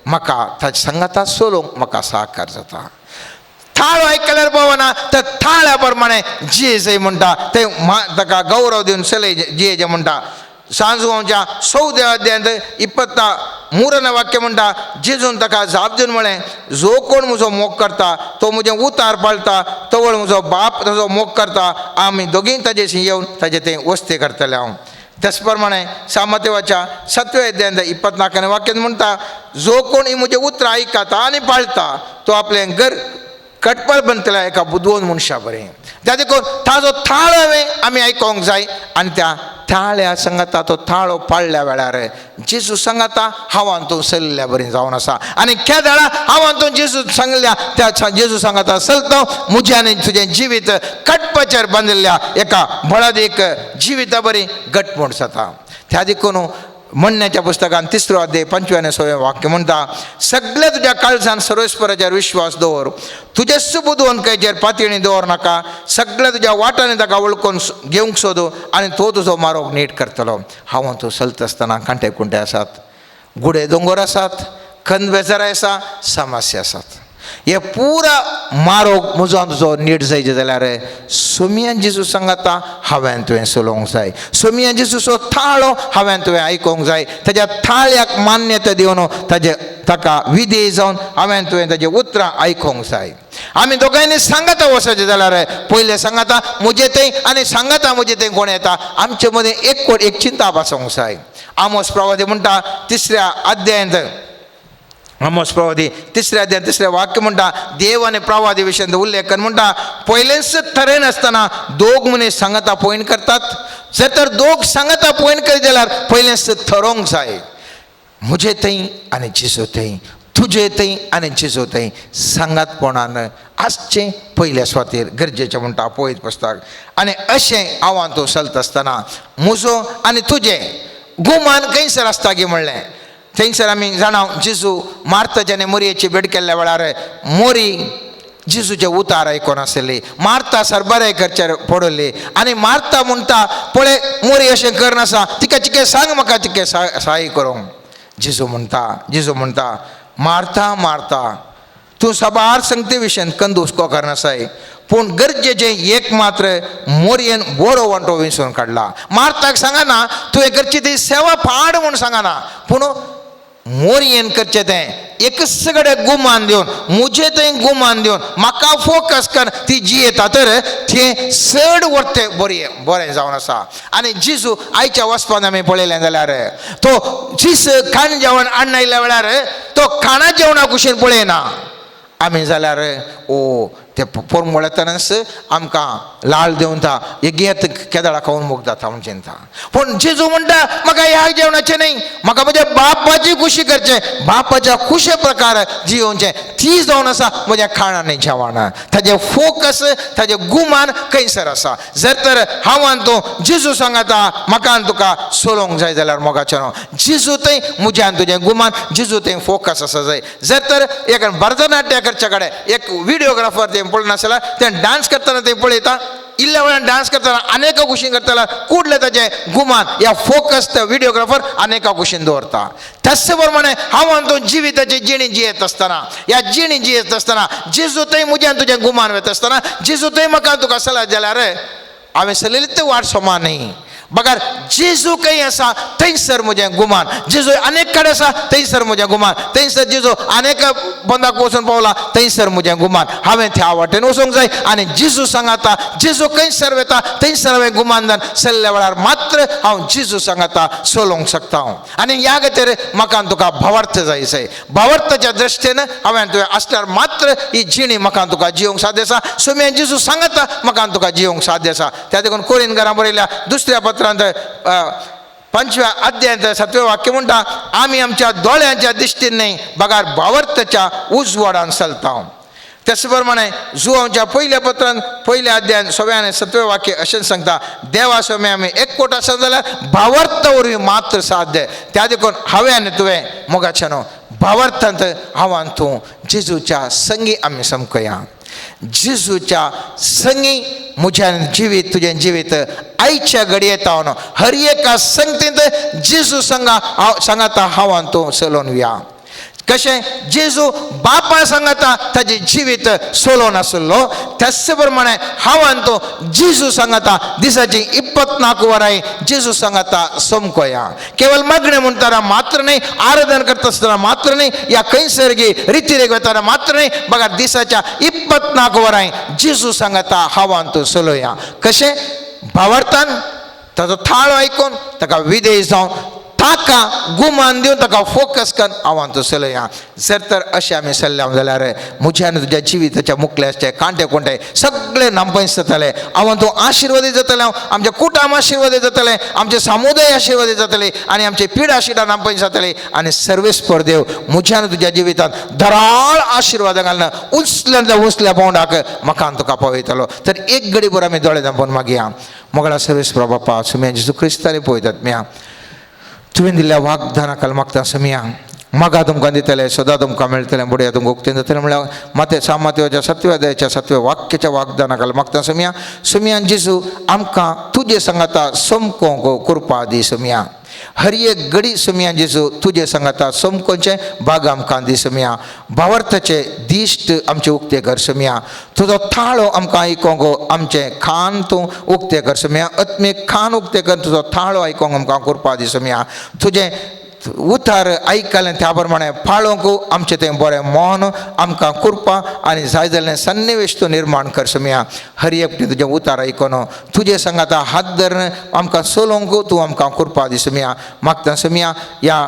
म्हाका ताजे सांगता सोलोवंक म्हाका सहकार जाता. थाळो आयकल्यार भवना तर थाळ्या प्रमाणे जिये म्हणटा ते ताका गौरव दिवन चलय जिये म्हणटा. सांजू आमच्या 14व्या अध्यायांत 23वें वाक्य म्हणटा जेजून ताका जाप दिवन म्हळें जो कोण म्हजो मोग करता तो म्हजें उतार पाळटा तवळ म्हजो बाप ताजो मोग करता. आमी दोगीं ताजेशी येवन ताजे तें वस्ते करतले हांव. त्याच प्रमाणे सामर्थ्यवाच्या 7व्या अध्यायांत 24वें वाक्यान म्हणटा जो कोण म्हजें उतरां आयकता आनी पाळटा तो आपलें घर कटपळ बनतल्या एका बुदवण मनशा बरें. त्या देखून ताजो थाळो हांवें आमी आयकोंक जाय आनी त्या थाळ्या सांगता तो थाळो पाळल्या वेळार जेजू सांगता हांव आनी तूं चल्ल्या बरीं जावन आसा. आनी केदाळा हांव आनी तूं जेजू सांगल्या त्या जेजू सांगता चलता म्हजें आनी तुजें जिवीत कटपाचेर बांदिल्ल्या एका बळदेक जिविता बरी घटमूट जाता. त्या देखून म्हणण्याच्या पुस्तकान 3रो अध्याय 5वें आनी 6वें वाक्य म्हणटा सगळ्या तुज्या काळजान सर्वेस्पराचेर विश्वास दवर, तुजे सुबुदवंतकायेचेर पातळी दवर नाका, सगळ्या तुज्या वाटांनी ताका वळखून घेवंक सोदू आनी तो तुजो मार्ग नीट करतलो. हांव तूं चलता आसतना कांटे कुंटे आसात, गुडे दोंगर आसात, खंद बेजाराय आसा, समस्या आसात. हे पुरा मार्ग म्हजो तुजो नीट जायचे जाल्यार सोमियान जेजू सांगता हांवें तुवें चलोवंक जाय. सोमियान जेजूचो थाळो हांवें तुवें आयकोंक जाय. ताज्या थाळ्याक मान्यता दिवन ताका विधेय जावन हांवें तुवें ताजें उतरां आयकोंक जाय. आमी दोगांयनी सांगता वचचें जाल्यार पयलें सांगता म्हजें तें आनी सांगता म्हजें तें कोण येता आमचे मदें एक चिंता भासोंक जाय. आमोस प्रवादी म्हणटा 3ऱ्या अध्यायांत आमोस प्रवादी 3ऱ्या अध्यायान 3रे वाक्य म्हणटा देव आनी प्रवादी विशयान उल्लेख करून म्हणटा पयलेच थरेन आसतना दोग मनीस सांगता पॉयंट करतात. जर तर दोग सांगता पॉयंट करीत जाल्यार पयलेच थरोवंक जाय. म्हजें थंय आनी जेजू थंय, तुजें थंय आनी जेजू थंय सांगातपणान आसचें पयल्या सुवातेर गरजेचें म्हणटा पळयत पुस्तक. आनी अशें हांव तूं चलता आसतना म्हजो आनी तुजें गुमान खंयसर आसता गे म्हणलें. थंयसर आमी जाणा जेजू मार्ताचे आनी मोरयेची भेट केल्ल्या वेळार मोरी जेजूचे उतार आयकोन आसले. मार्ता सर बरें करचे पडले आनी मार्ता म्हणटा पळय मोरी अशें करनासा तिका चिके सांग म्हाका चिके सहाय करूंक. जेजू म्हणटा मार्ता मार्ता तूं सबार संगते विशयन कंद हुस्को करनासाय पूण गरजेचें एक मात्र मोरयेन बरो वांटो विसरून काडला. मार्ताक सांगना तुवें करची ती सेवा पाड म्हूण सांगना पूण मोरयेन करचें तें एकच कडेन गुमान दिवन मुजे थंय गुमान दिवन म्हाका फोकस कर ती जी येता तर तें चड वर्ते बरें जावन आसा. आनी जेजू आयच्या वचपान आमी पळयलें जाल्यार तो जीस खाण जेवण हाडून आयल्या वेळार तो खाणा जेवणा कुशीन पळयना आमी जाल्यार ओ ते पोरमोळेतनच आमकां लाळ दिवन था येत केदळा खावन मोग जाता म्हण चिंता. पूण जेजू म्हणटा म्हाका ह्या जेवणाचें न्ही म्हाका म्हज्या बापाची खुशी करचें बापाच्या खुशे प्रकार जियोवचें ती जावन आसा म्हज्या खाण आनी जेवण. ताजें फोकस ताजें गुमान खंयसर आसा. जर तर हांव आनी तूं जेजू सांगता म्हाका आनी तुका सोलोवंक जाय जाल्यार मोगाचें न्हू जेजू थंय म्हज्यान तुजें गुमान जेजू थंय फोकस आसा जाय. जर तर एक भरतनाट्य करचे कडेन एक व्हिडिओग्राफर ते पळयनासला तें डान्स करतना ते पळयता इल्ल्या वेळान डान्स करतना अनेका कुशीन करताना कुडले ताजें गुमान या फोकस ते व्हिडिओग्राफर अनेका कुशीन दवरता. तशे प्रमाणे हांव आनी तूं जिविताची जिणी जियेत आसतना ह्या जिणी जियेत आसतना जेजू थंय म्हज्यान तुजें गुमान वयता आसतना जेजू थंय म्हाका तुका सल्ला जाल्यार हांवें सलयलें तें वाट समान न्ही बगार जेजू खंय आसा थंयसर म्हजें गुमान. जेजू अनेक कडेन आसा थंयसर म्हजें गुमान. थंयसर जेजू अनेक बंदाक वचून पावला थंयसर म्हजें गुमान. हांवें त्या वाटेन वचूंक जाय आनी जेजू सांगता जेजू खंयसर वता थंयसर हांवें गुमान जावन सल्ल्या वेळार मात्र हांव जेजू सांगता सोलोवंक शकता. आनी ह्या खातीर म्हाका तुका भावार्थ जायचंय. भावार्थाच्या दृश्टेन हांवें तुवें आसल्यार मात्र ही जिणी म्हाका तुका जियोंक साध्य आसा. सोम्या जेजू सांगता म्हाका तुका जियोंक साध्य आसा. त्या देखून कोरिंथकारां बरयल्या दुसऱ्या पत्रांत 5व्या अध्यायांत 7वें वाक्य म्हणटा आमी आमच्या दोळ्यांच्या दिश्टीन न्ही बगार भावार्थाच्या उजवाडान चलता. त्याच प्रमाणे जुवांच्या पहिल्या पत्रांत पहिल्या अध्यायान 6व्या आनी 7वें वाक्य अशें सांगता देवा सोम्या आमी एकवट आसा जाल्यार भावार्था वरवीं मात्र साध्य. त्या देखून हांवें आनी तुवें मोगाचें न्हू भावार्थांत हांव आनी तूं जेजूच्या संगी आमी समकया. जेजूच्या संगी म्हजें जिवीत तुजें जिवीत आयच्या घडयेत हांव हर एका संगतींत जेजू सांगता हांव आनी तूं चलोवन या. कशें जेजू बापा सांगता ताजें जिवीत सोलोवन आसलो त्याच प्रमाणे हांव आनी तूं जेजू सांगता दिसाची 24 वरां जेजू सांगता समकोया. केवळ मागणें म्हणटाना मात्र न्ही आराधन करता आसतना मात्र न्ही या खंयसर रिती वयताना मात्र न्ही बघा दिसाच्या 24 वरां जेजू सांगता हांव आनी तूं चलोया. कशें भावार्थान ताजो थाळो आयकून ताका विधेय जावन ताका गुमान दिवन ताका फोकस कर हांव आनी तूं चलया. जर तर अशें आमी चल्ल्या जाल्यार म्हज्या आनी तुज्या जिविताच्या मुखल्याचे कांटे कोंटे सगळे नांपयस जातले. हांव आनी तूं आशिर्वादीत जातले. आमचें कुटुंब आशिर्वादीत जातलें आमचें समुदाय आशिर्वादीत जातलें आनी आमची पिडा शिडा नांपयस जातली आनी सर्वेस्पर देव म्हज्या आनी तुज्या जिवितांत धराळ आशिर्वाद घालना उंचल्या पावंडाक म्हाका आनी तुका पावयतलो. तर एक घडी भर आमी दोळे धांपून मागया. मोगळा सर्वेस्पर बापा सुम्या जेजू क्रिस्तारी पळयतात म्या तुवें दिल्ल्या वाग्दानाक मागता सुम्या म्हाका तुमकां दितलें सदां तुमकां मेळटलें बुडया तुमकां उक्तें जातलें म्हळ्यार मातेच्या 7व्या अध्यायाच्या 7व्या वाक्याच्या वाग्दानाक मागता सुम्या. सुम्या जेजू आमकां तुजे सांगता समको कृपा दी सुम्या. हर एक घडी सुम्या जेजू तुजे सांगता समकोचें भाग आमकां दी सुम्या. भावार्थाचे दिश्ट आमचे उक्ते कर सुम्या. तुजो थाळो आमकां आयकोंक आमचें खाण तूं उक्तें कर सुम्या. आत्मीक खाण उक्तें कर तुजो थाळो आयकोंक आमकां कृपा दी सुम्या. तुजें उतार आयकलें त्या प्रमाणे पाळोवंक आमचें तें बरें मोन आमकां कृपा आनी जाय जाल्लें सन्निवेश तूं निर्माण कर सुम्या. हर एकटे तुजें उतार आयकोन तुजे सांगता हात धरून आमकां चलोवंक तूं आमकां कृपा दी सुम्या. मागता सुम्या ह्या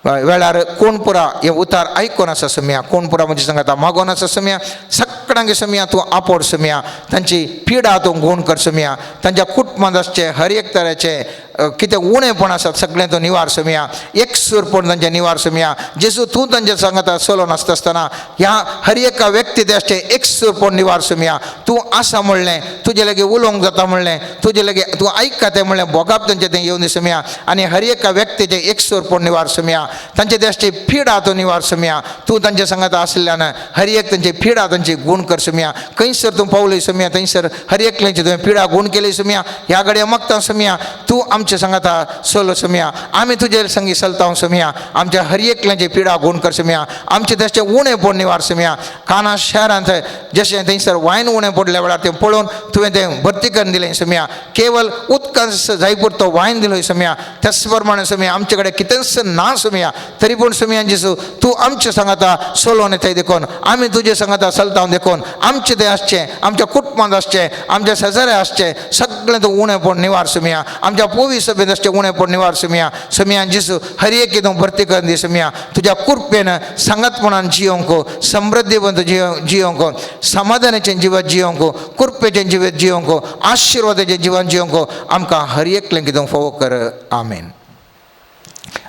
वेळार कोण पुरा हे उतार आयकोन आसा सुम्या कोण पुरा म्हणजे सांगता मागोन आसा सुम्या. सगळ्यांक सुम्या तूं आपोड सुम्या. तांची पिडा तूं गुण कर सुम्या. तांच्या कुटुंबांत आसचे हर एक तरेचे कितें उणेपण आसात सगळें तूं निवार सुमया. एक सूर पडून तांचें निवार सुमया. जेसू तूं तांच्या सांगाता चलो नासता आसतना ह्या हर एका व्यक्ती तें एक सूर पडून निवार सुमया. तूं आसा म्हणलें, तुजे लागीं उलोवंक जाता म्हणलें, तुजे लागीं तूं आयकता तें म्हणलें बोगाप तांचें तें येवन दिसुमया. आनी हर एका व्यक्तीचें एक सूर पडून निवार सुमया. तांचे तें पिडा तूं निवार सुमया. तूं तांच्या सांगाता आसल्यान हर एक तांची पिडा तांची गूण कर सुमया. खंयसर तूं पावलय सुमया थंयसर हर एकल्याची तुवें पिडा गूण केली सुमया. ह्या घडये मागता सुमया तूं आमच्या सांगाता चलो सुमया. आमी तुजे संगी चलता सुमया. आमच्या हर एकल्याची पिडा गूण कर सुमया. आमचे तेचे उणें पडून निवार सुमया. काना शहरांत जशें थंयसर वायन उणें पडल्या वेळार तें पळोवन तुवें तें भरती करून दिलें सुमया. केवल उदकां जाय पुरतो वायन दिलोय सुमया. त्याच प्रमाणे सुमया आमचे कडेन कितेंच ना सुमया. तरी पूण सुमया जेसू तूं आमच्या सांगाता सोलोन थंय देखून आमी तुजे सांगाता चलता देखून आमचें तें आसचें, आमच्या कुटुंबांत आसचें, आमच्या शेजाऱ्या आसचें, सगळें तूं उणें पडून निवार सुमया. आमच्या पोवी सभेंत आसचें उणें पडून निवार सुमया. सुमया जेसू हर एक तूं भरती करून दी सुमया. तुज्या कृपेन सांगातपणान जियोंक, समृद्धीवंत जियोंक, समाधानाचें जिवन जियोंक, कृपेचें जिवन जियोंक, आशिर्वादाचें जिवन जियोंक आमकां हर एकलें कितें फोव कर. आमेन.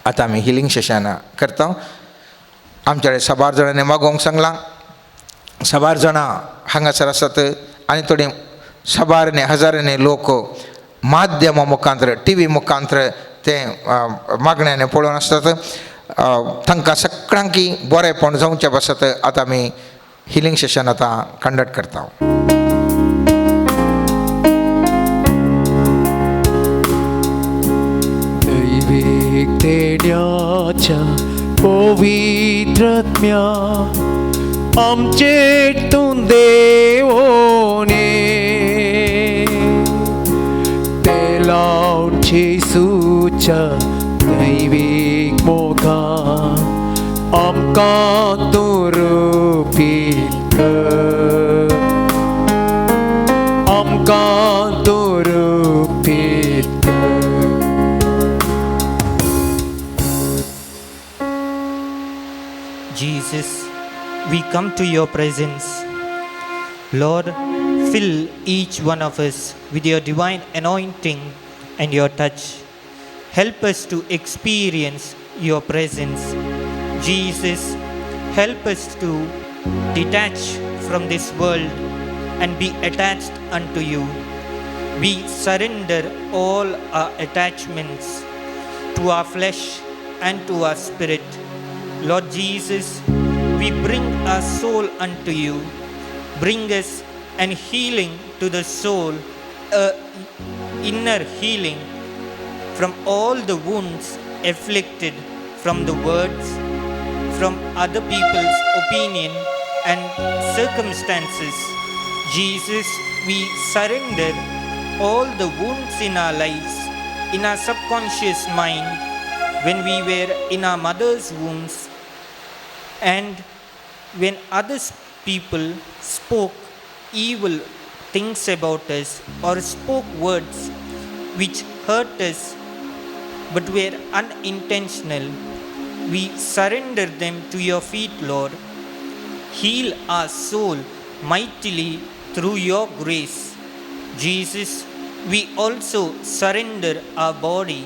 आतां आमी हिलिंग सेशन करता. आमच्या कडेन 6 जाणांनी मागोवंक सांगलां. 6 जाणां हांगासर आसात आनी थोडी 6 हजारांनी लोक माध्यमा मुखांतर TV मुखांतर ते मागण्यांनी पळोवन आसतात. तांकां सगळ्यांक बरेंपण जावचें आसत. आतां आमी हिलिंग सेशन आतां कंडक्ट करता. दैवीक तेड्याच्या पवित्रत्म्या आमचेतून देवोने ते लावचे सुच्या दैवीक मोगा आमकां तूं रुपीत कर. आमकां तूं रुपीत कर. Jesus, we come to your presence. Lord, fill each one of us with your divine anointing and your touch. Help us to experience your presence. Jesus, help us to detach from this world and be attached unto you. We surrender all our attachments to our flesh and to our spirit. Lord Jesus, we bring our soul unto you. Bring us an healing to the soul, inner healing from all the wounds afflicted from the words, from other people's opinion and circumstances. Jesus, we surrender all the wounds in our lives, in our subconscious mind, when we were in our mother's wombs, and when other people spoke evil things about us or spoke words which hurt us but were unintentional, we surrender them to your feet, Lord. Heal our soul mightily through your grace. Jesus, we also surrender our body.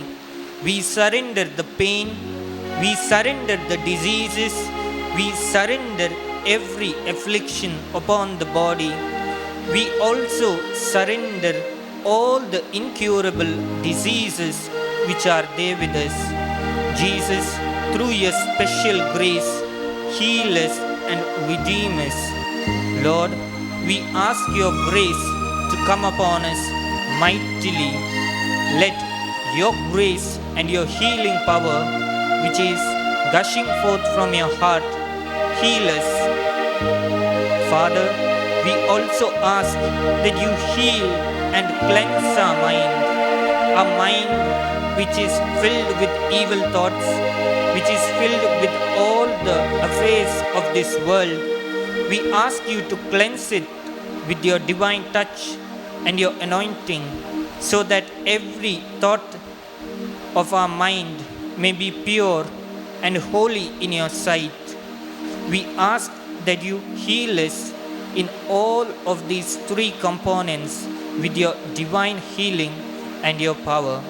We surrender the pain. We surrender the diseases. We surrender every affliction upon the body. We also surrender all the incurable diseases which are there with us. Jesus, through your special grace, heal us and redeem us. Lord, we ask your grace to come upon us mightily. Let your grace and your healing power, which is gushing forth from your heart, heal us. Father, we also ask that you heal and cleanse our mind which is filled with evil thoughts, which is filled with all the affairs of this world. We ask you to cleanse it with your divine touch and your anointing, so that every thought of our mind may be pure and holy in your sight. We ask that you heal us in all of these three components with your divine healing and your power.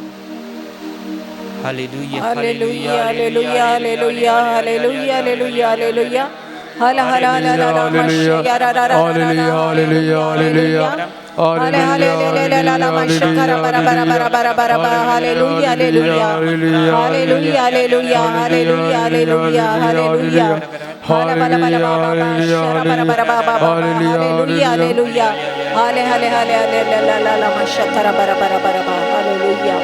Hallelujah. Hallelujah, hallelujah, hallelujah, hallelujah, hallelujah, hallelujah. Hala hala hala hala masha ya ra ra ra ra ra ra. Hallelujah. Hale hale le le la la masha kara bara bara bara bara bara bara. Hallelujah, hallelujah. Hallelujah, hallelujah, hallelujah, hallelujah, hallelujah. Hala bala bala ba ba ba shara bara bara ba ba ba. Hallelujah, hallelujah. Hale hale hale hale la la la la masha kara bara bara bara ba. Hallelujah.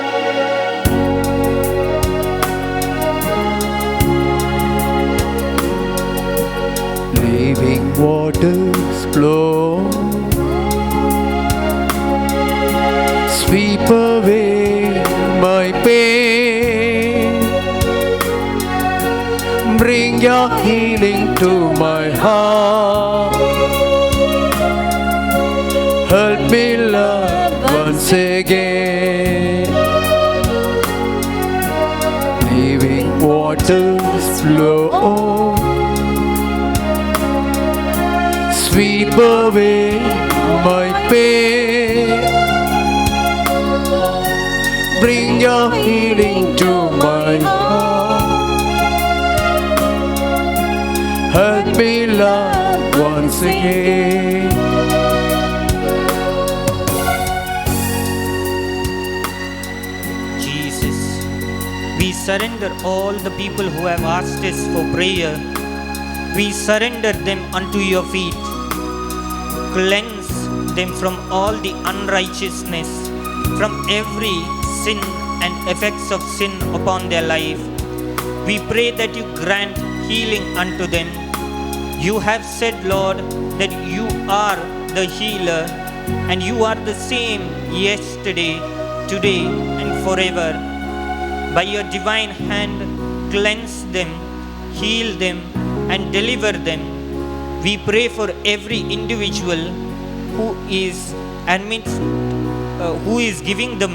Living waters flow, sweep away my pain, bring your healing to my heart, help me love once again. Living waters flow, sweep away my pain, bring your healing to my heart, help me love once again. Jesus, we surrender all the people who have asked us for prayer. We surrender them unto your feet. Cleanse them from all the unrighteousness, from every sin and effects of sin upon their life. We pray that you grant healing unto them. You have said, Lord, that you are the healer, and you are the same yesterday, today, and forever. By your divine hand, cleanse them, heal them, and deliver them. We pray for every individual who is who is giving the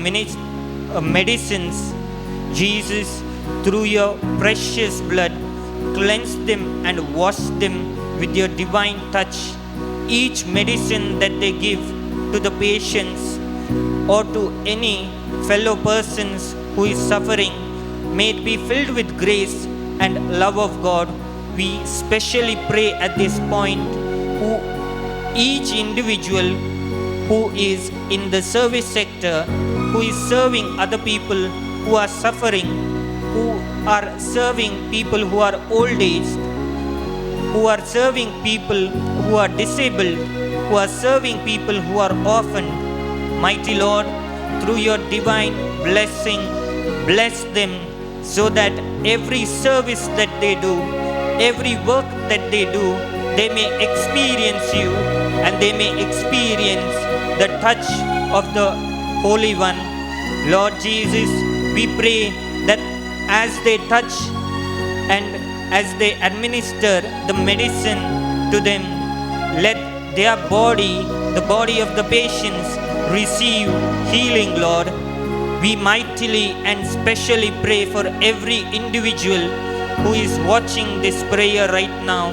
medicines. Jesus, through your precious blood, cleanse them and wash them with your divine touch. Each medicine that they give to the patients or to any fellow persons who is suffering, may it be filled with grace and love of God. We specially pray at this point who each individual who is in the service sector, who is serving other people who are suffering, who are serving people who are old age, who are serving people who are disabled, who are serving people who are orphaned. Mighty Lord, through your divine blessing, bless them so that every service that they do, every work that they do, they may experience you and they may experience the touch of the Holy One. Lord Jesus, we pray that as they touch and as they administer the medicine to them, let their body, the body of the patients, receive healing, Lord. We mightily and specially pray for every individual who is watching this prayer right now.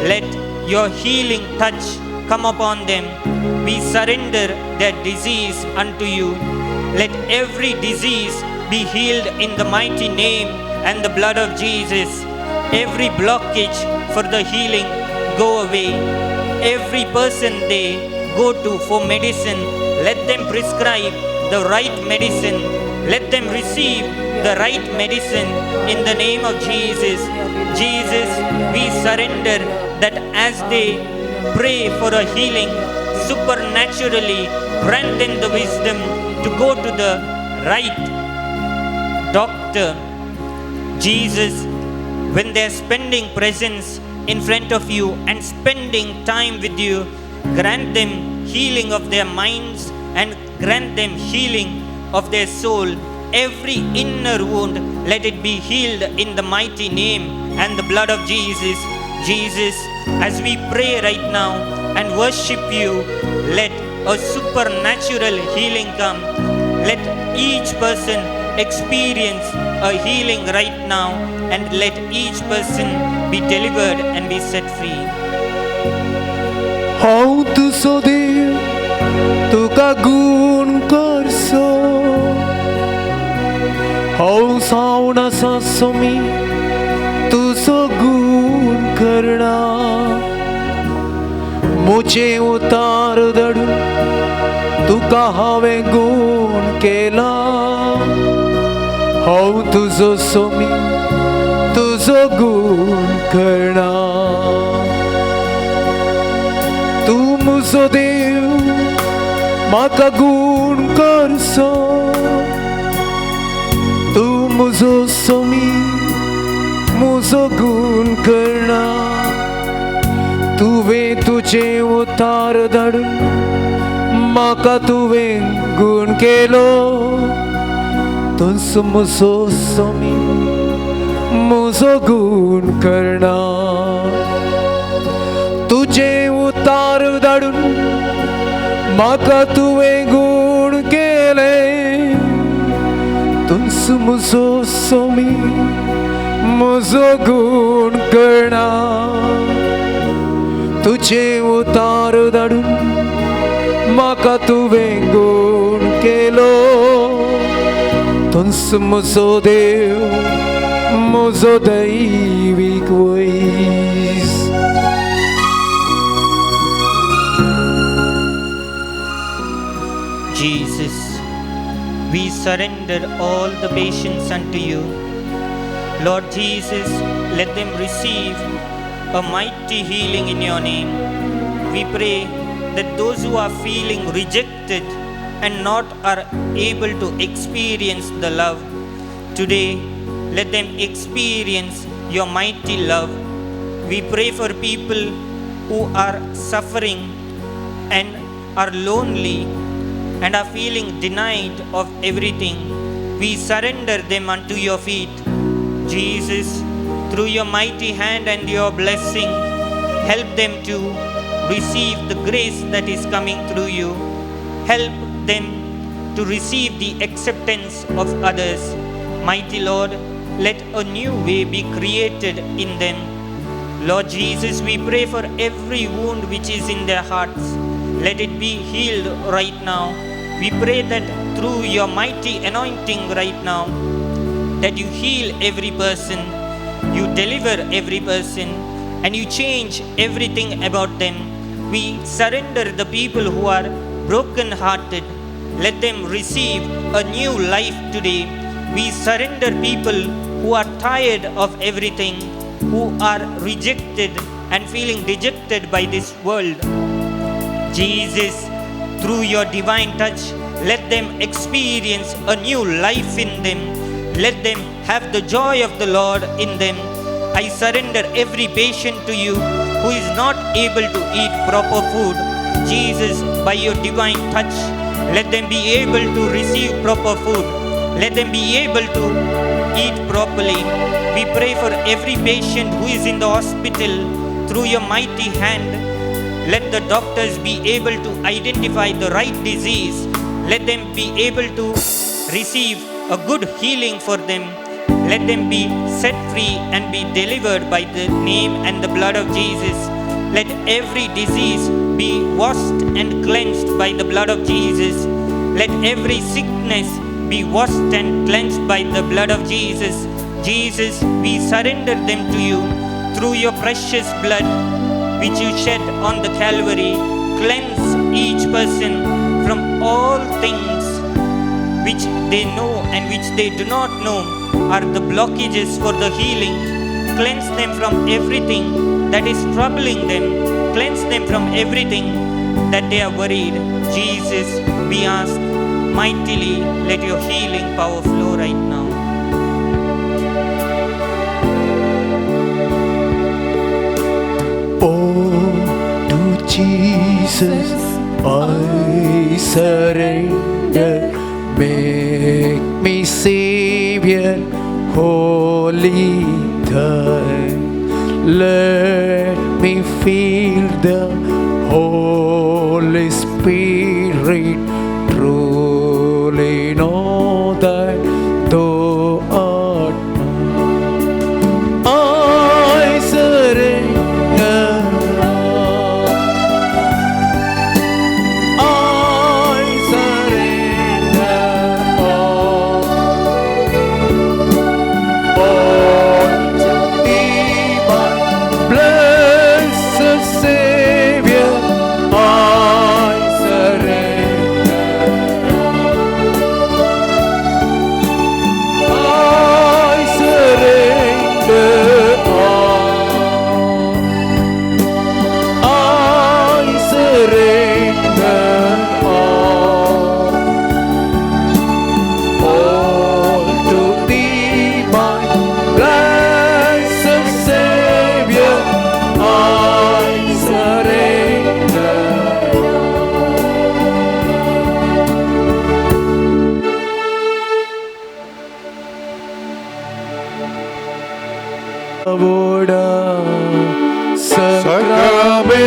Let your healing touch come upon them. We surrender their disease unto you. Let every disease be healed in the mighty name and the blood of Jesus. Every blockage for the healing go away. Every person they go to for medicine, let them prescribe the right medicine. Let them receive the right medicine in the name of Jesus. Jesus, we surrender that as they pray for a healing, supernaturally grant them the wisdom to go to the right doctor. Jesus, when they are spending presence in front of you and spending time with you, grant them healing of their minds and grant them healing of their soul. Every inner wound, let it be healed in the mighty name and the blood of Jesus. Jesus, as we pray right now and worship you, let a supernatural healing come. Let each person experience a healing right now, and let each person be delivered and be set free. हांव तुजो देव तुका गूण करसो हौसावण्याचा मी तुझो गुण करना मुझे उतार दडून तुका हांवें गुण केला हांव तुझो सोमी तुझो गुण करना तूं म्हजो देव म्हाका गुण करसो तूं म्हजो सोमी म्हजो गुण करना तुवें तुजें उतार धाडून म्हाका तुवें गुण केलो तूं म्हजो सोमी म्हजो गुण करना तुजें उतार धाडून म्हाका तुवें गुण केले तूं म्हजो सोमी म्हजो गुण करना तुजें उतार धाडून म्हाका तुवें गुण केलो तूं म्हजो देव म्हजो दैवीक वैस Jesus, we surrender all the patients unto you. Lord Jesus, let them receive a mighty healing in your name. We pray that those who are feeling rejected and not are able to experience the love, today let them experience your mighty love. We pray for people who are suffering and are lonely and are feeling denied of everything. We surrender them unto your feet. Jesus, through your mighty hand and your blessing, help them to receive the grace that is coming through you. Help them to receive the acceptance of others. Mighty Lord, let a new way be created in them. Lord Jesus, we pray for every wound which is in their hearts. Let it be healed right now. We pray that through your mighty anointing right now, that you heal every person, you deliver every person, and you change everything about them. We surrender the people who are broken hearted. Let them receive a new life today. We surrender people who are tired of everything, who are rejected and feeling dejected by this world. Jesus, through your divine touch, let them experience a new life in them. Let them have the joy of the Lord in them. I surrender every patient to you who is not able to eat proper food. Jesus, by your divine touch, let them be able to receive proper food. Let them be able to eat properly. We pray for every patient who is in the hospital. Through your mighty hand, let the doctors be able to identify the right disease. Let them be able to receive a good healing for them. Let them be set free and be delivered by the name and the blood of Jesus. Let every disease be washed and cleansed by the blood of Jesus. Let every sickness be washed and cleansed by the blood of Jesus. Jesus, we surrender them to you through your precious blood which you shed on the Calvary. Cleanse each person from all things which they know and which they do not know are the blockages for the healing. Cleanse them from everything that is troubling them. Cleanse them from everything that they are worried. Jesus, we ask mightily, let your healing power flow right now. Oh, to Jesus I surrender. Make me Savior, holy time. Let me feel the Holy Spirit. Truly know that thou art mine. I surrender. I surrender all. Voda Sacramenta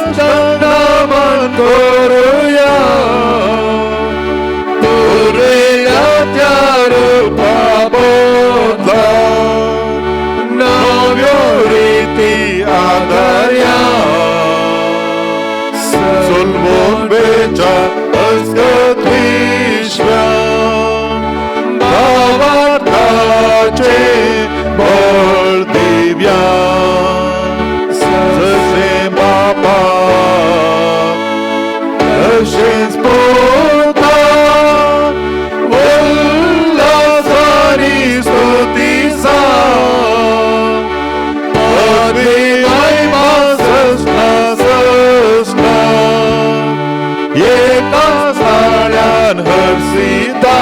Santandaman Koruya Tureya Tyaru Pabodla Navyoriti Adarya Sulmon Becha Askatishya Bhavatache Bordivya Sase Baba Dashin Spota Ullasani Stutisa Padmi Aima Sasna Sasna Yeka Salyan Harsita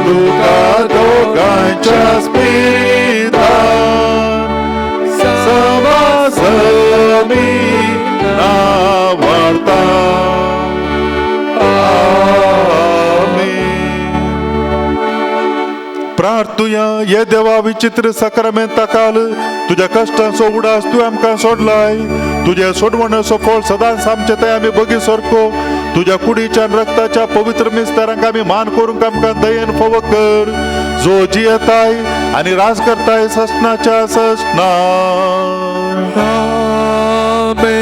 Duka dogancia spiritan Savasami navarta प्रार्थूया ये देवा विचित्र साक्रामेंता काल तुझ्या कष्टांचो उडास तू आमकां सोडलाय तुझ्या सोडवण्याचो फळ सदांच आमचे थंय आमी बगी सरको तुझ्या कुडीच्या रक्ताच्या पवित्र मिस्तारांक आमी मान करूंक आमकां दयेन फोव कर जो जियेताय आनी राज करताय ससनाच्या ससना Amen.